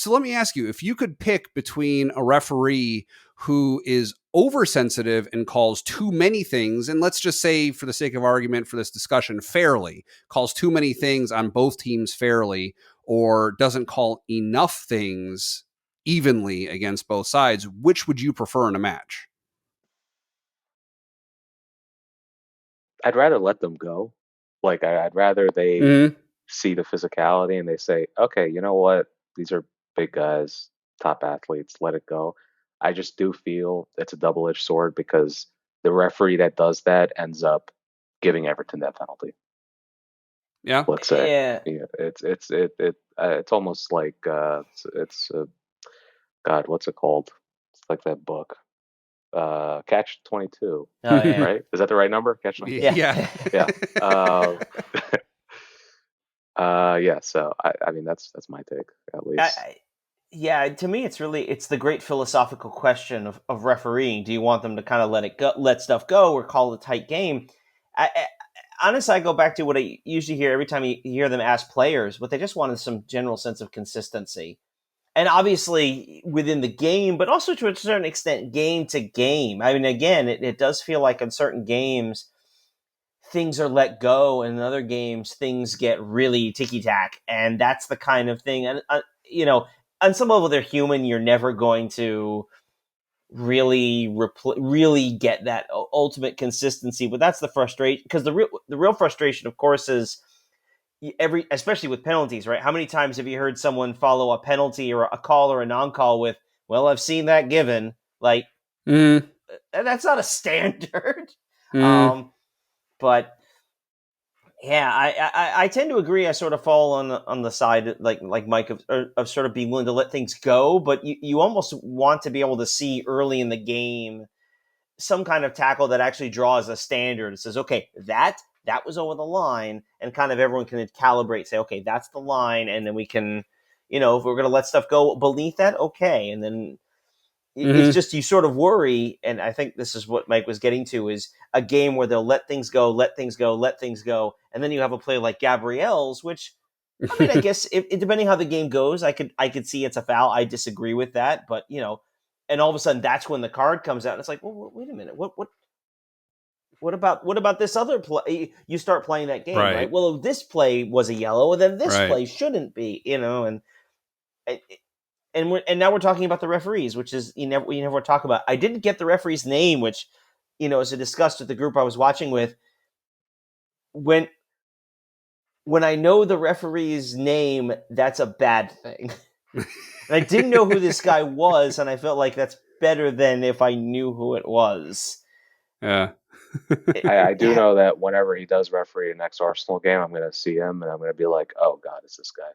let me ask you, if you could pick between a referee who is oversensitive and calls too many things, and let's just say, for the sake of argument for this discussion, fairly, calls too many things on both teams fairly, or doesn't call enough things evenly against both sides, which would you prefer in a match?
I'd rather let them go. Like, I'd rather they see the physicality and they say, okay, you know what? These are big guys, top athletes, let it go. I just do feel it's a double-edged sword because the referee that does that ends up giving Everton that penalty.
Yeah.
Let's say. Yeah. It's almost like God, what's it called? It's like that book. Catch 22.
Oh, yeah.
Right? Is that the right number? Catch 22.
Yeah.
Yeah. So I mean that's my take, at least.
To me, it's the great philosophical question of refereeing. Do you want them to kind of let stuff go, or call it a tight game? Honestly, I go back to what I usually hear every time you hear them ask players. What they just want is some general sense of consistency. And obviously within the game, but also to a certain extent, game to game. I mean, again, it does feel like in certain games, things are let go, and in other games, things get really ticky-tack. And that's the kind of thing. And, on some level, they're human. You're never going to really get that ultimate consistency. But that's the frustration. Because the real frustration, of course, is especially with penalties, right? How many times have you heard someone follow a penalty or a call or a non-call with, well, I've seen that given. Like, and that's not a standard. But yeah, I tend to agree. I sort of fall on the side like Mike of sort of being willing to let things go, but you almost want to be able to see early in the game some kind of tackle that actually draws a standard. It says, okay, that was over the line, and kind of everyone can calibrate, say, okay, that's the line, and then we can, if we're going to let stuff go beneath that, okay, and then it's just you sort of worry, and I think this is what Mike was getting to, is a game where they'll let things go, and then you have a play like Gabriel's, which, I mean, I guess depending how the game goes, I could see it's a foul. I disagree with that, but and all of a sudden that's when the card comes out. And it's like, well, wait a minute, what about this other play? You start playing that game, right? Well, this play was a yellow, and then this play shouldn't be, and now we're talking about the referees, which is you never talk about. I didn't get the referee's name, which as I discussed with the group I was watching with. When I know the referee's name, that's a bad thing. And I didn't know who this guy was, and I felt like that's better than if I knew who it was.
Yeah.
I do know that whenever he does referee the next Arsenal game, I'm going to see him and I'm going to be like, "Oh God, it's this guy."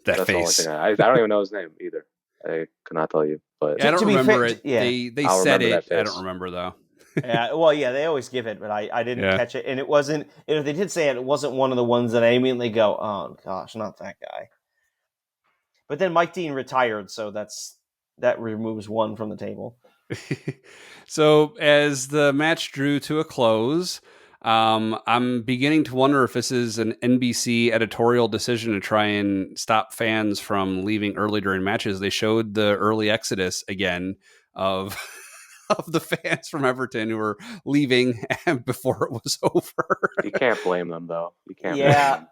That's
face.
The only
thing I don't even know his name either. I could not tell you, but
I don't remember it.
Yeah.
They said it. I don't remember though.
Yeah, well, yeah, they always give it, but I didn't catch it, and it wasn't. And if they did say it, it wasn't one of the ones that I immediately go, "Oh gosh, not that guy." But then Mike Dean retired, so that removes one from the table.
So as the match drew to a close, I'm beginning to wonder if this is an NBC editorial decision to try and stop fans from leaving early during matches. They showed the early exodus again of the fans from Everton who were leaving before it was over.
You can't blame them, though. You can't.
Yeah.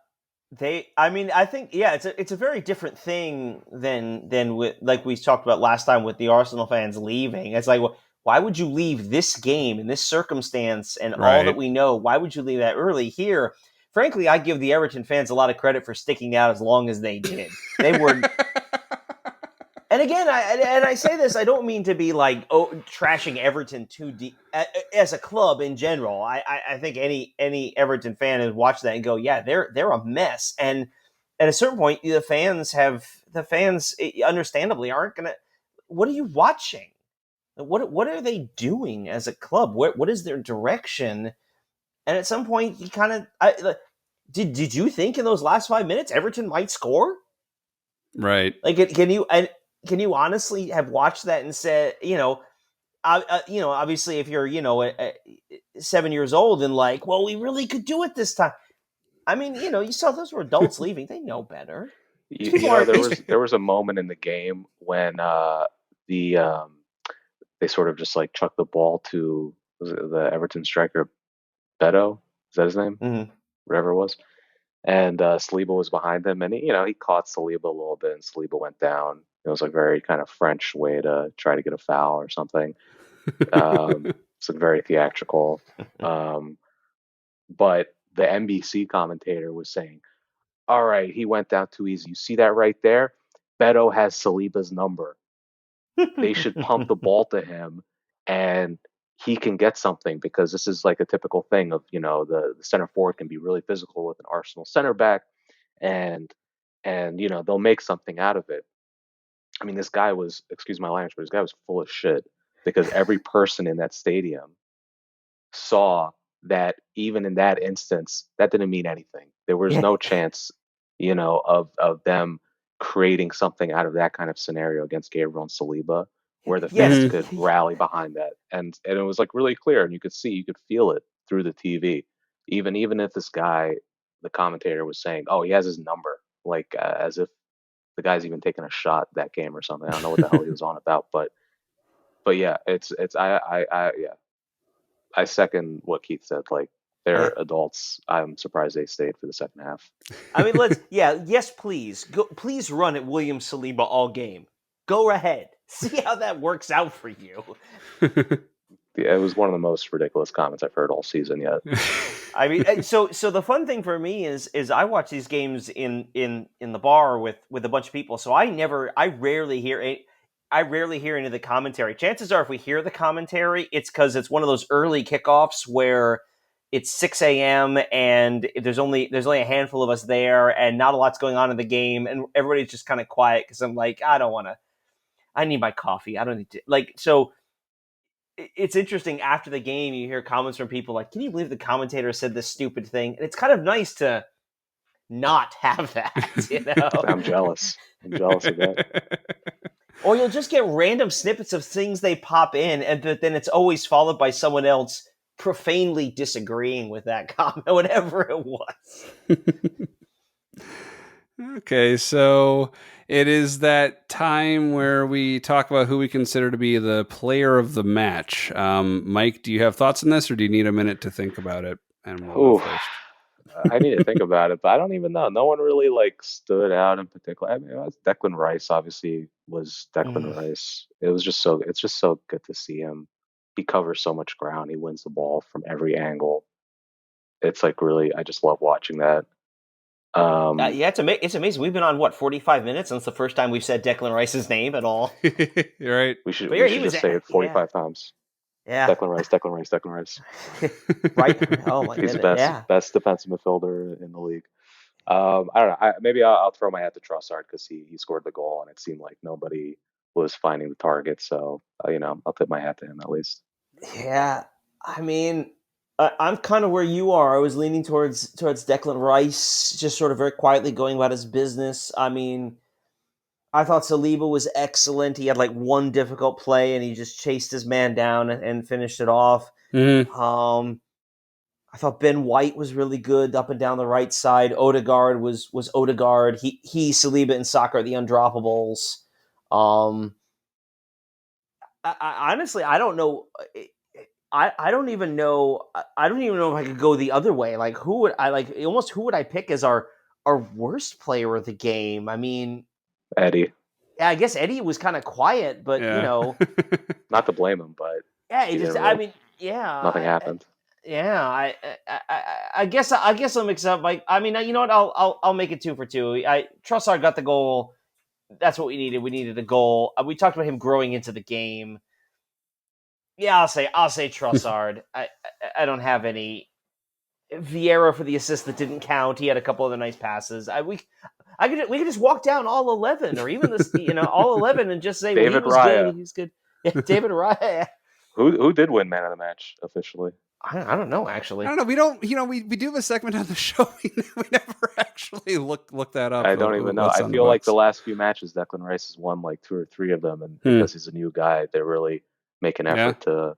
I think, it's a very different thing than with, like we talked about last time with the Arsenal fans leaving. It's like, well, why would you leave this game in this circumstance and all that we know? Why would you leave that early? Here, frankly, I give the Everton fans a lot of credit for sticking out as long as they did. They were. And again, I say this, I don't mean to be like trashing Everton too deep as a club in general. I think any Everton fan would watch that and go, yeah, they're a mess. And at a certain point, the fans understandably aren't gonna. What are you watching? What are they doing as a club? What is their direction? And at some point, you kind of did you think in those last 5 minutes Everton might score?
Right.
Like, can you honestly have watched that and said, obviously if you're, 7 years old and like, well, we really could do it this time. I mean, you saw those were adults leaving. They know better.
There was a moment in the game when they sort of just like chucked the ball to the Everton striker, Beto. Is that his name?
Mm-hmm.
Whatever it was. And Saliba was behind him, and he caught Saliba a little bit, and Saliba went down. It was like very kind of French way to try to get a foul or something. It's like very theatrical. But the NBC commentator was saying, "All right, he went down too easy. You see that right there? Beto has Saliba's number. They should pump the ball to him, and he can get something, because this is like a typical thing of, the center forward can be really physical with an Arsenal center back, and they'll make something out of it." I mean, this guy was, excuse my language, but this guy was full of shit, because every person in that stadium saw that even in that instance, that didn't mean anything. There was no chance, of them creating something out of that kind of scenario against Gabriel and Saliba, where the fans could rally behind that. And it was like really clear, and you could feel it through the TV. Even if this guy, the commentator, was saying, "Oh, he has his number," like as if the guy's even taking a shot that game or something. I don't know what the hell he was on about, but yeah, I second what Keith said. Like, they're adults. I'm surprised they stayed for the second half.
I mean, yes, please. Please run at William Saliba all game. Go ahead. See how that works out for you.
Yeah, it was one of the most ridiculous comments I've heard all season yet.
I mean, so the fun thing for me is I watch these games in the bar with a bunch of people. So I rarely hear any of the commentary. Chances are, if we hear the commentary, it's because it's one of those early kickoffs where it's 6 a.m. and there's only a handful of us there, and not a lot's going on in the game, and everybody's just kind of quiet because I'm like, I need my coffee. I don't need to so. It's interesting, after the game, you hear comments from people like, "Can you believe the commentator said this stupid thing?" And it's kind of nice to not have that.
I'm jealous of that.
Or you'll just get random snippets of things they pop in, and then it's always followed by someone else profanely disagreeing with that comment, whatever it was.
Okay, so It is that time where we talk about who we consider to be the player of the match. Mike, do you have thoughts on this, or do you need a minute to think about it? And we'll go first.
I need to think about it, but I don't even know. No one really stood out in particular. I mean, Declan Rice obviously was Declan Rice. It's just so good to see him. He covers so much ground. He wins the ball from every angle. It's really, I just love watching that.
Yeah, it's amazing. We've been on 45 minutes since the first time we've said Declan Rice's name at all.
You're right.
We should just say it 45 times.
Yeah.
Declan Rice.
Right. Oh my goodness.
He's the best defensive midfielder in the league. I don't know. Maybe I'll throw my hat to Trossard because he scored the goal and it seemed like nobody was finding the target. So I'll tip my hat to him at least.
Yeah, I mean, I'm kind of where you are. I was leaning towards Declan Rice, just sort of very quietly going about his business. I mean, I thought Saliba was excellent. He had one difficult play, and he just chased his man down and finished it off.
Mm-hmm.
I thought Ben White was really good up and down the right side. Odegaard was Odegaard. He Saliba and Saka are the undroppables. Honestly, I don't know. I don't even know. I don't even know if I could go the other way. Who would I pick as our worst player of the game? I mean,
Eddie.
Yeah, I guess Eddie was kind of quiet, but
not to blame him, but
nothing
happened.
I guess I'll mix up. I mean, you know what? I'll make it 2 for 2. Trossard got the goal. That's what we needed. We needed a goal. We talked about him growing into the game. Yeah, I'll say Trossard. I don't have any. Vieira for the assist that didn't count. He had a couple of the nice passes. We could just walk down all 11, or even this, all 11, and just say
David
he was
Raya.
good. He's good. Yeah, David Raya.
Who did win man of the match officially?
I don't know, actually.
I don't know. We don't. We do have a segment on the show. We never actually look that up.
I don't even know. I feel like the last few matches, Declan Rice has won 2 or 3 of them, and because he's a new guy, they're really making an effort to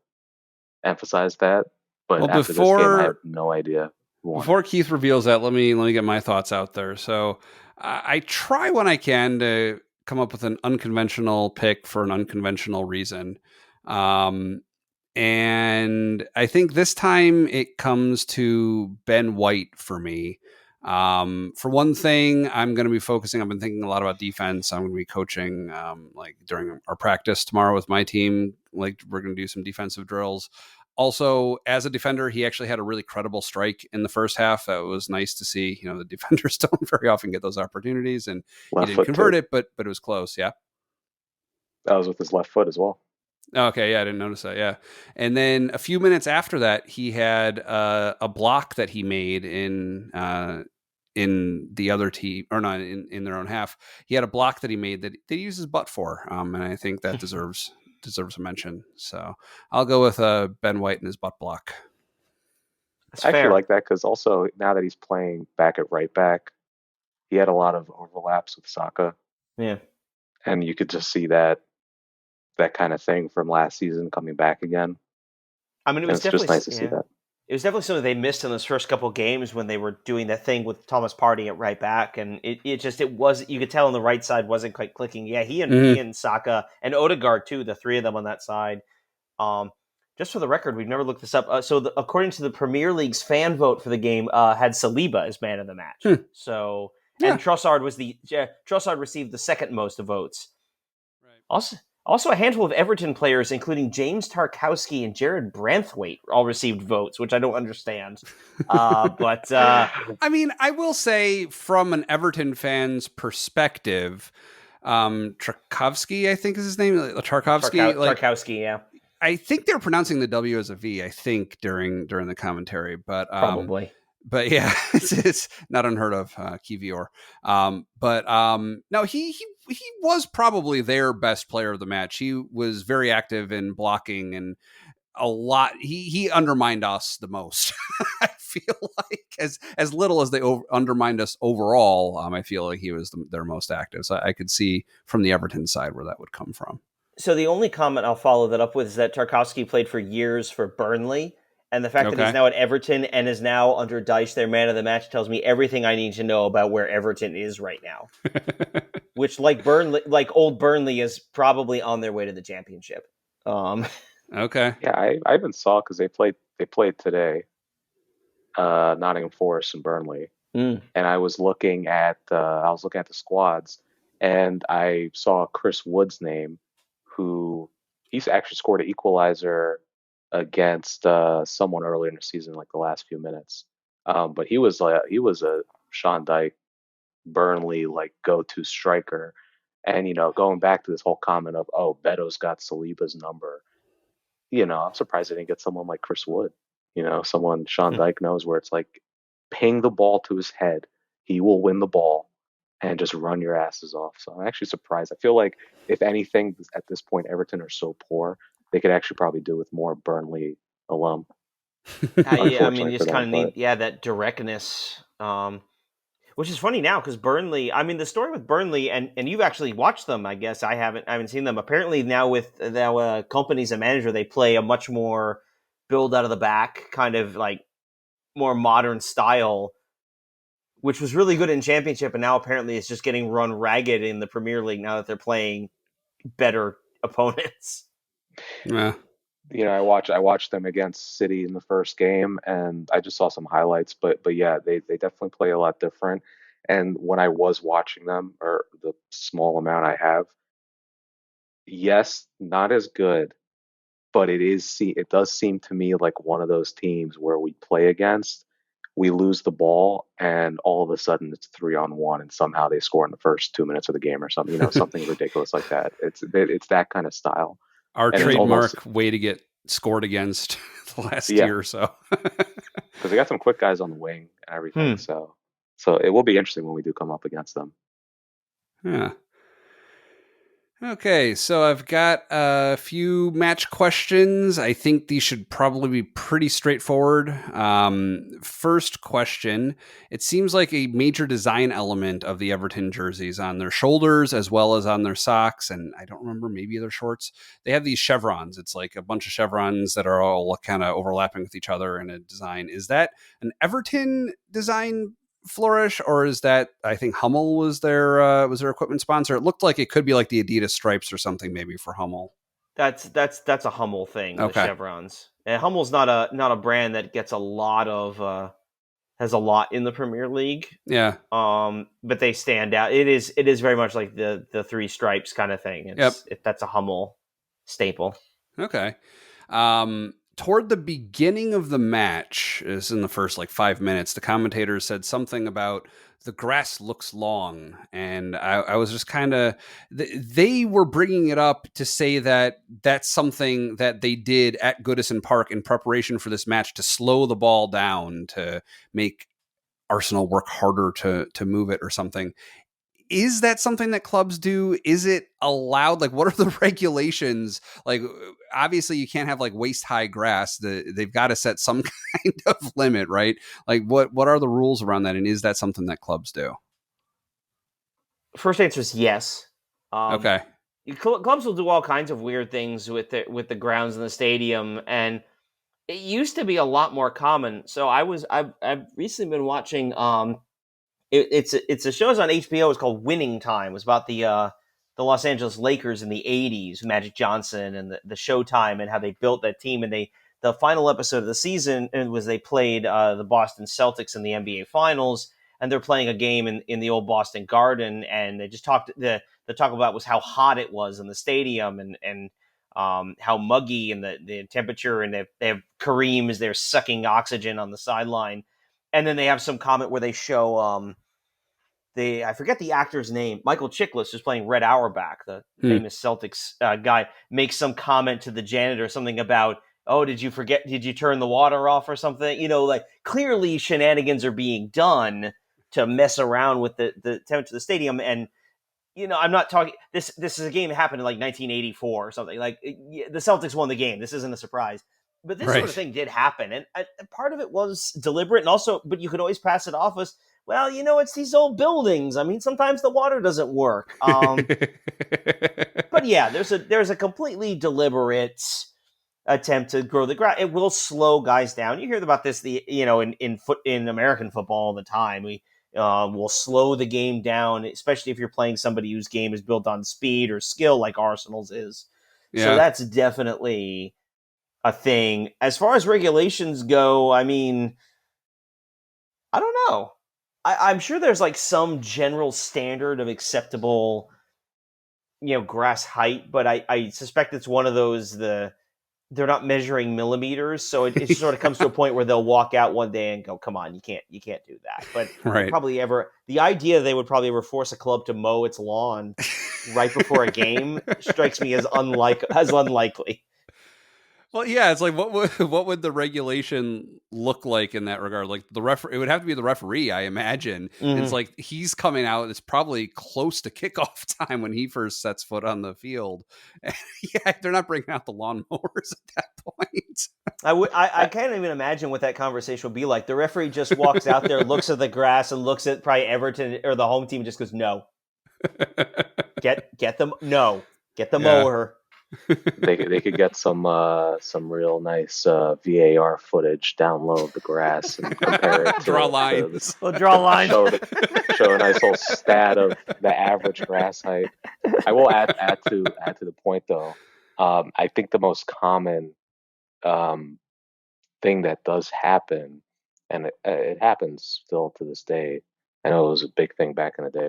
emphasize that. But after this game, I have no idea.
Before Keith reveals that, let me get my thoughts out there. So I try when I can to come up with an unconventional pick for an unconventional reason. And I think this time it comes to Ben White for me. For one thing, I'm going to be focusing. I've been thinking a lot about defense. I'm going to be coaching during our practice tomorrow with my team. We're going to do some defensive drills. Also, as a defender, he actually had a really credible strike in the first half. That was nice to see. The defenders don't very often get those opportunities, and he didn't convert it, but it was close. Yeah,
that was with his left foot as well.
Okay, yeah, I didn't notice that. Yeah, and then a few minutes after that, he had a block that he made in the other team, or not in their own half. He had a block that he made that he uses butt for, and I think that deserves a mention. So I'll go with Ben White and his butt block.
I actually like that because also now that he's playing back at right back, he had a lot of overlaps with Saka.
Yeah,
and you could just see that kind of thing from last season coming back again.
I mean, it was definitely
just nice to see that.
It was definitely something they missed in those first couple of games when they were doing that thing with Thomas Partey at right back, and it was, you could tell on the right side wasn't quite clicking. Yeah, he and Saka and Odegaard too, the 3 of them on that side. Just for the record, we've never looked this up. According to the Premier League's fan vote for the game, had Saliba as man of the match. So, and Trossard Trossard received the second most votes. Right. Also, a handful of Everton players, including James Tarkowski and Jared Branthwaite, all received votes, which I don't understand. But
I mean, I will say, from an Everton fan's perspective, Tarkowski, I think is his name,
Tarkowski, yeah.
I think they're pronouncing the W as a V. I think during the commentary, but
probably.
But yeah, it's not unheard of, Kivior. No, he was probably their best player of the match. He was very active in blocking and a lot. He undermined us the most. I feel like as little as they undermined us overall, I feel like he was their most active. So I could see from the Everton side where that would come from.
So the only comment I'll follow that up with is that Tarkowski played for years for Burnley. And the fact that he's now at Everton and is now under Dyche, their man of the match, tells me everything I need to know about where Everton is right now. which like old Burnley is probably on their way to the championship.
Okay.
Yeah, I even saw because they played today, Nottingham Forest and Burnley, and I was looking at the squads, and I saw Chris Wood's name, who he's actually scored an equalizer against someone earlier in the season, like the last few minutes. But he was a Sean Dyche Burnley like go-to striker, and going back to this whole comment of, oh, Beto's got Saliba's number. I'm surprised they didn't get someone like Chris Wood. Someone Sean Dyche knows, where it's like, ping the ball to his head, he will win the ball, and just run your asses off. So I'm actually surprised. I feel like, if anything, at this point, Everton are so poor, they could actually probably do with more Burnley alum.
Yeah, I mean, you just kind of need that directness. Which is funny now, because Burnley, I mean, the story with Burnley, and you've actually watched them, I guess. I haven't seen them. Apparently now with Company's a manager, they play a much more build out of the back, kind of like more modern style, which was really good in Championship, and now apparently it's just getting run ragged in the Premier League now that they're playing better opponents.
Yeah.
I watched them against City in the first game, and I just saw some highlights, but yeah, they definitely play a lot different. And when I was watching them, or the small amount I have, yes, not as good, but it does seem to me like one of those teams where we play against, we lose the ball, and all of a sudden it's 3-on-1, and somehow they score in the first 2 minutes of the game or something, something ridiculous like that. It's that kind of style.
Our trademark way to get scored against the last year or so.
Because they got some quick guys on the wing and everything. So it will be interesting when we do come up against them.
Yeah. Okay, so I've got a few match questions. I think these should probably be pretty straightforward. First question, it seems like a major design element of the Everton jerseys on their shoulders as well as on their socks, and I don't remember, maybe their shorts. They have these chevrons. It's like a bunch of chevrons that are all kind of overlapping with each other in a design. Is that an Everton design flourish, or is that, I think Hummel was their equipment sponsor? It looked like it could be like the Adidas stripes or something, maybe, for Hummel.
That's a Hummel thing. Okay. The chevrons. And Hummel's not a brand that gets a lot of has a lot in the Premier League.
Yeah.
But they stand out. It is very much like the three stripes kind of thing. That's a Hummel staple.
Okay. Toward the beginning of the match, is in the first 5 minutes, the commentators said something about the grass looks long. And I was just kind of, they were bringing it up to say that that's something that they did at Goodison Park in preparation for this match to slow the ball down, to make Arsenal work harder to move it or something. Is that something that clubs do? Is it allowed? What are the regulations? Obviously you can't have waist high grass. They've got to set some kind of limit, right? What are the rules around that? And is that something that clubs do?
First answer is yes.
Okay.
Clubs will do all kinds of weird things with the grounds in the stadium, and it used to be a lot more common. So I've recently been watching It's a show on HBO. It's called Winning Time. It was about the Los Angeles Lakers in the 80s, Magic Johnson and the Showtime, and how they built that team. And the final episode of the season was they played the Boston Celtics in the NBA Finals, and they're playing a game in the old Boston Garden. And they just talk about was how hot it was in the stadium, and how muggy and the temperature, and they have Kareem as they're sucking oxygen on the sideline. And then they have some comment where they show I forget the actor's name. Michael Chiklis, who's playing Red Auerbach, the famous Celtics guy, makes some comment to the janitor, something about, oh, did you turn the water off or something? Clearly shenanigans are being done to mess around with the temperature of the stadium. And, I'm not talking, this is a game that happened in 1984 or something. The Celtics won the game. This isn't a surprise. But this sort of thing did happen, and part of it was deliberate, and also, but you could always pass it off as, well, it's these old buildings. I mean, sometimes the water doesn't work. But yeah, there's a completely deliberate attempt to grow the grass. It will slow guys down. You hear about this, in American football all the time. will slow the game down, especially if you're playing somebody whose game is built on speed or skill like Arsenal's is.
Yeah.
So that's definitely a thing. As far as regulations go, I mean, I don't know. I'm sure there's like some general standard of acceptable, grass height, but I suspect it's one of those they're not measuring millimeters, so it just sort of comes to a point where they'll walk out one day and go, "Come on, you can't do that." But
right.
The idea they would probably ever force a club to mow its lawn right before a game strikes me as unlikely.
Well, yeah, it's like what would the regulation look like in that regard? Like it would have to be the referee, I imagine.
Mm-hmm.
It's like he's coming out. It's probably close to kickoff time when he first sets foot on the field. Yeah, they're not bringing out the lawnmowers at that point.
I can't even imagine what that conversation would be like. The referee just walks out there, looks at the grass, and looks at probably Everton or the home team, and just goes, "No, get them, no, get the mower."
They could get some real nice VAR footage, download the grass and compare it to
draw lines.
Draw lines.
Show a nice little stat of the average grass height. I will add to the point though. I think the most common thing that does happen, and it happens still to this day. I know it was a big thing back in the day.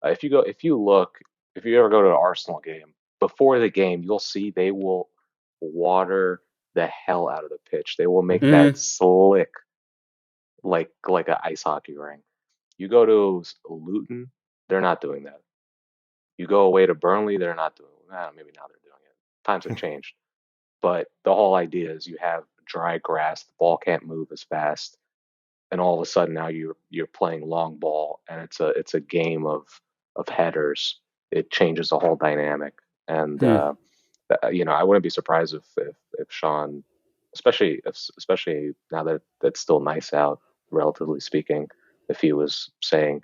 If you ever go to an Arsenal game, before the game, you'll see they will water the hell out of the pitch. They will make that slick, like an ice hockey ring. You go to Luton, they're not doing that. You go away to Burnley, they're not doing it. Maybe now they're doing it. Times have changed. But the whole idea is you have dry grass, the ball can't move as fast, and all of a sudden now you're playing long ball, and it's a game of headers. It changes the whole dynamic, and I wouldn't be surprised if Sean, especially now that it's still nice out, relatively speaking, if he was saying,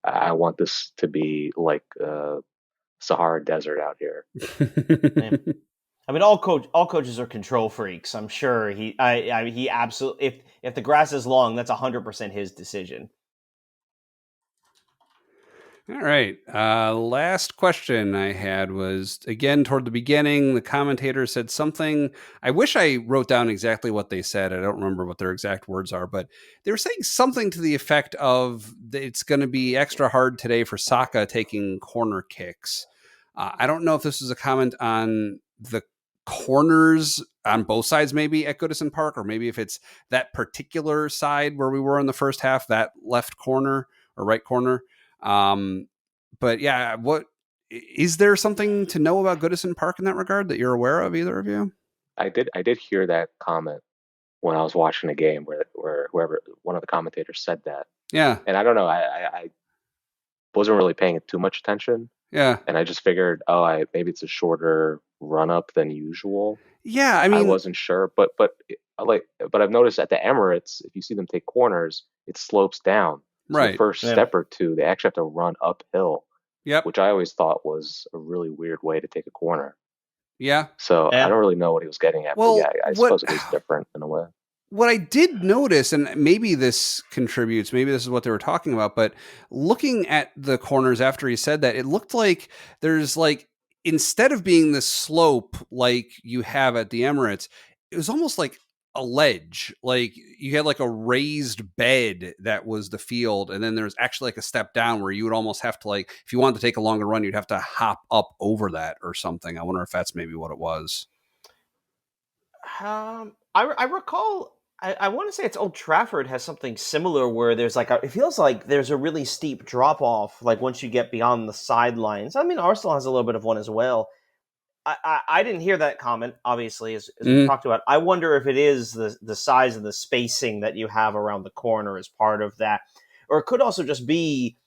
I want this to be like Sahara Desert out here.
I mean, all coaches are control freaks. I'm sure he absolutely, if the grass is long, that's 100% his decision.
All right. Last question I had was, again, toward the beginning, the commentator said something. I wish I wrote down exactly what they said. I don't remember what their exact words are, but they were saying something to the effect of it's going to be extra hard today for Saka taking corner kicks. I don't know if this was a comment on the corners on both sides, maybe at Goodison Park, or maybe if it's that particular side where we were in the first half, that left corner or right corner. But yeah, what is there something to know about Goodison Park in that regard that you're aware of, either of you?
I did hear that comment when I was watching a game where whoever one of the commentators said that.
Yeah.
And I don't know, I wasn't really paying too much attention.
Yeah.
And I just figured, maybe it's a shorter run up than usual.
Yeah, I mean,
I wasn't sure, but I've noticed at the Emirates, if you see them take corners, it slopes down. So
right.
The first step or two, they actually have to run uphill.
Yep.
Which I always thought was a really weird way to take a corner.
Yeah.
So I don't really know what he was getting at.
Well,
but yeah, I suppose it was different in a way.
What I did notice, and maybe this contributes, maybe this is what they were talking about, but looking at the corners after he said that, it looked like there's like, instead of being this slope like you have at the Emirates, it was almost like a ledge. Like you had like a raised bed that was the field, and then there's actually like a step down where you would almost have to, like, if you wanted to take a longer run, you'd have to hop up over that or something. I wonder if that's maybe what it was.
I recall, I want to say it's Old Trafford has something similar where there's like it feels like there's a really steep drop off, like once you get beyond the sidelines. I mean, Arsenal has a little bit of one as well. I didn't hear that comment, obviously, as we talked about. I wonder if it is the size and the spacing that you have around the corner as part of that. Or it could also just be,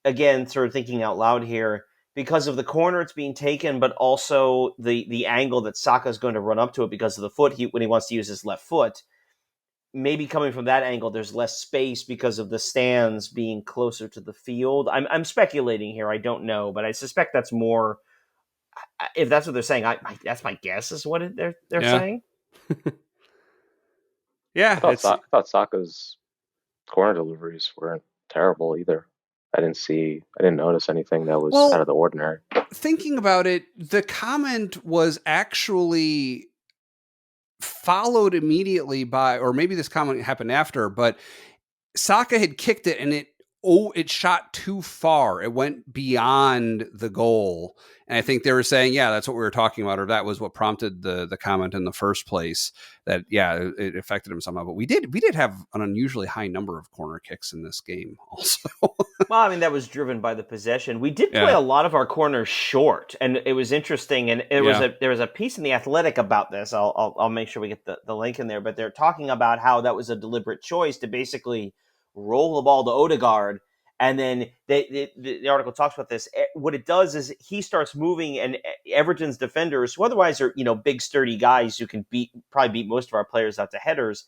again, sort of thinking out loud here, because of the corner it's being taken, but also the angle that Saka is going to run up to it because of the foot when he wants to use his left foot. Maybe coming from that angle, there's less space because of the stands being closer to the field. I'm speculating here. I don't know, but I suspect that's more. If that's what they're saying, that's my guess is what they're saying.
Yeah,
I thought Saka's corner deliveries weren't terrible either. I didn't notice anything that was out of the ordinary.
Thinking about it, the comment was actually followed immediately by, or maybe this comment happened after, but Saka had kicked it and it shot too far. It went beyond the goal. And I think they were saying, yeah, that's what we were talking about, or that was what prompted the comment in the first place, that, yeah, it affected him somehow. But we did have an unusually high number of corner kicks in this game also.
Well, I mean, that was driven by the possession. We did play a lot of our corners short, and it was interesting. And there was a piece in The Athletic about this. I'll make sure we get the link in there. But they're talking about how that was a deliberate choice to basically roll the ball to Odegaard. And then the article talks about this. What it does is he starts moving, and Everton's defenders, who otherwise are big sturdy guys who can probably beat most of our players out to headers.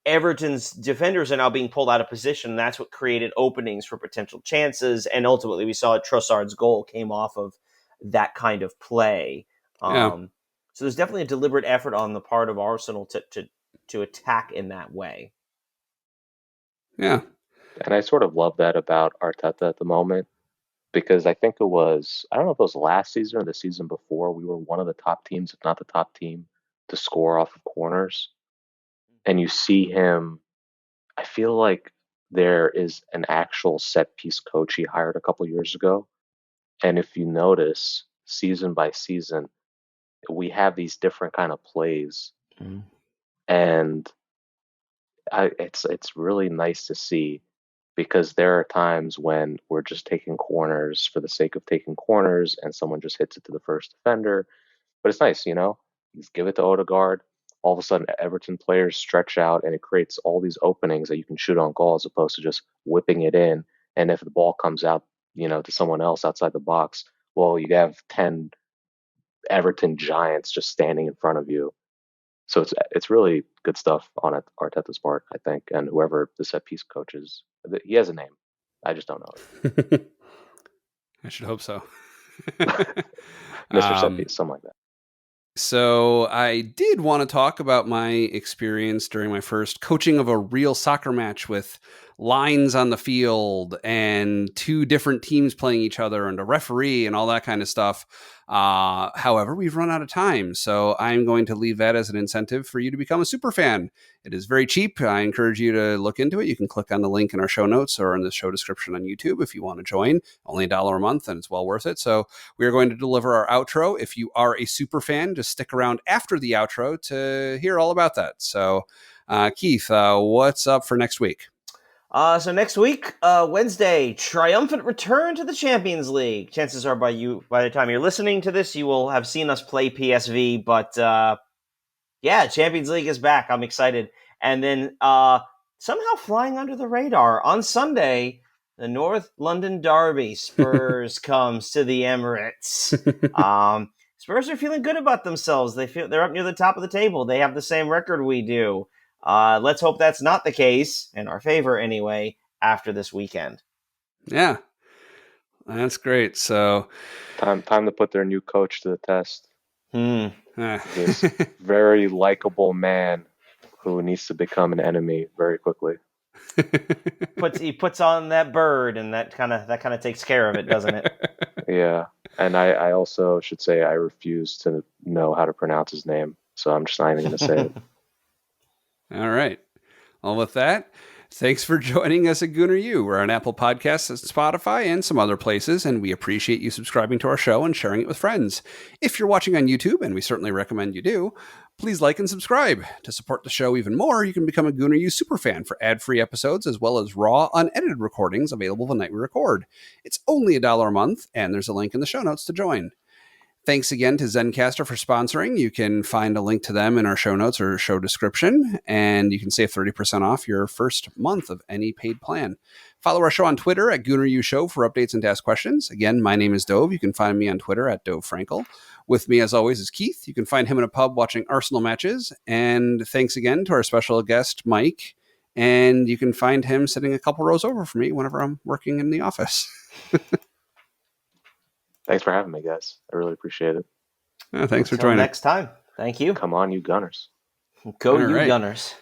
Everton's defenders are now being pulled out of position. And that's what created openings for potential chances. And ultimately, we saw Trossard's goal came off of that kind of play. So there's definitely a deliberate effort on the part of Arsenal to attack in that way.
Yeah.
And I sort of love that about Arteta at the moment, because I think I don't know if it was last season or the season before, we were one of the top teams, if not the top team, to score off of corners. And you see him, I feel like there is an actual set piece coach he hired a couple years ago. And if you notice, season by season, we have these different kind of plays. Mm-hmm. And it's really nice to see, because there are times when we're just taking corners for the sake of taking corners and someone just hits it to the first defender. But it's nice, you give it to Odegaard. All of a sudden, Everton players stretch out, and it creates all these openings that you can shoot on goal, as opposed to just whipping it in. And if the ball comes out, to someone else outside the box, well, you have 10 Everton giants just standing in front of you. So it's really good stuff on Arteta's part, I think, and whoever the set piece coach is. He has a name. I just don't know it.
I should hope so.
Mr. Set piece, something like that.
So I did want to talk about my experience during my first coaching of a real soccer match with lines on the field and two different teams playing each other and a referee and all that kind of stuff. However, we've run out of time, so I'm going to leave that as an incentive for you to become a super fan. It is very cheap. I encourage you to look into it. You can click on the link in our show notes or in the show description on YouTube if you want to join. Only $1 a month, and it's well worth it. So we are going to deliver our outro. If you are a super fan, just stick around after the outro to hear all about that. So, Keith, what's up for next week?
So next week, Wednesday, triumphant return to the Champions League. Chances are by the time you're listening to this, you will have seen us play PSV. But Champions League is back. I'm excited. And then somehow flying under the radar on Sunday, the North London Derby. Spurs comes to the Emirates. Spurs are feeling good about themselves. They're up near the top of the table. They have the same record we do. Let's hope that's not the case, in our favor anyway, after this weekend.
Yeah, that's great. So,
time to put their new coach to the test. This very likable man who needs to become an enemy very quickly.
He puts on that bird, and that kind of takes care of it, doesn't it?
Yeah, and I also should say I refuse to know how to pronounce his name, so I'm just not even going to say it.
All right. Well, with that, thanks for joining us at Gooner U. We're on Apple Podcasts, Spotify, and some other places, and we appreciate you subscribing to our show and sharing it with friends. If you're watching on YouTube, and we certainly recommend you do, please like and subscribe. To support the show even more, you can become a Gooner U superfan for ad-free episodes, as well as raw, unedited recordings available the night we record. It's only $1 a month, and there's a link in the show notes to join. Thanks again to Zencastr for sponsoring. You can find a link to them in our show notes or show description, and you can save 30% off your first month of any paid plan. Follow our show on Twitter at GoonerU Show for updates and to ask questions. Again, my name is Dove. You can find me on Twitter at Dove Frankel. With me, as always, is Keith. You can find him in a pub watching Arsenal matches. And thanks again to our special guest, Mike. And you can find him sitting a couple rows over from me whenever I'm working in the office.
Thanks for having me, guys. I really appreciate it.
Thanks for joining.
Next time. Thank you.
Come on, you Gunners.
Go, you Gunners.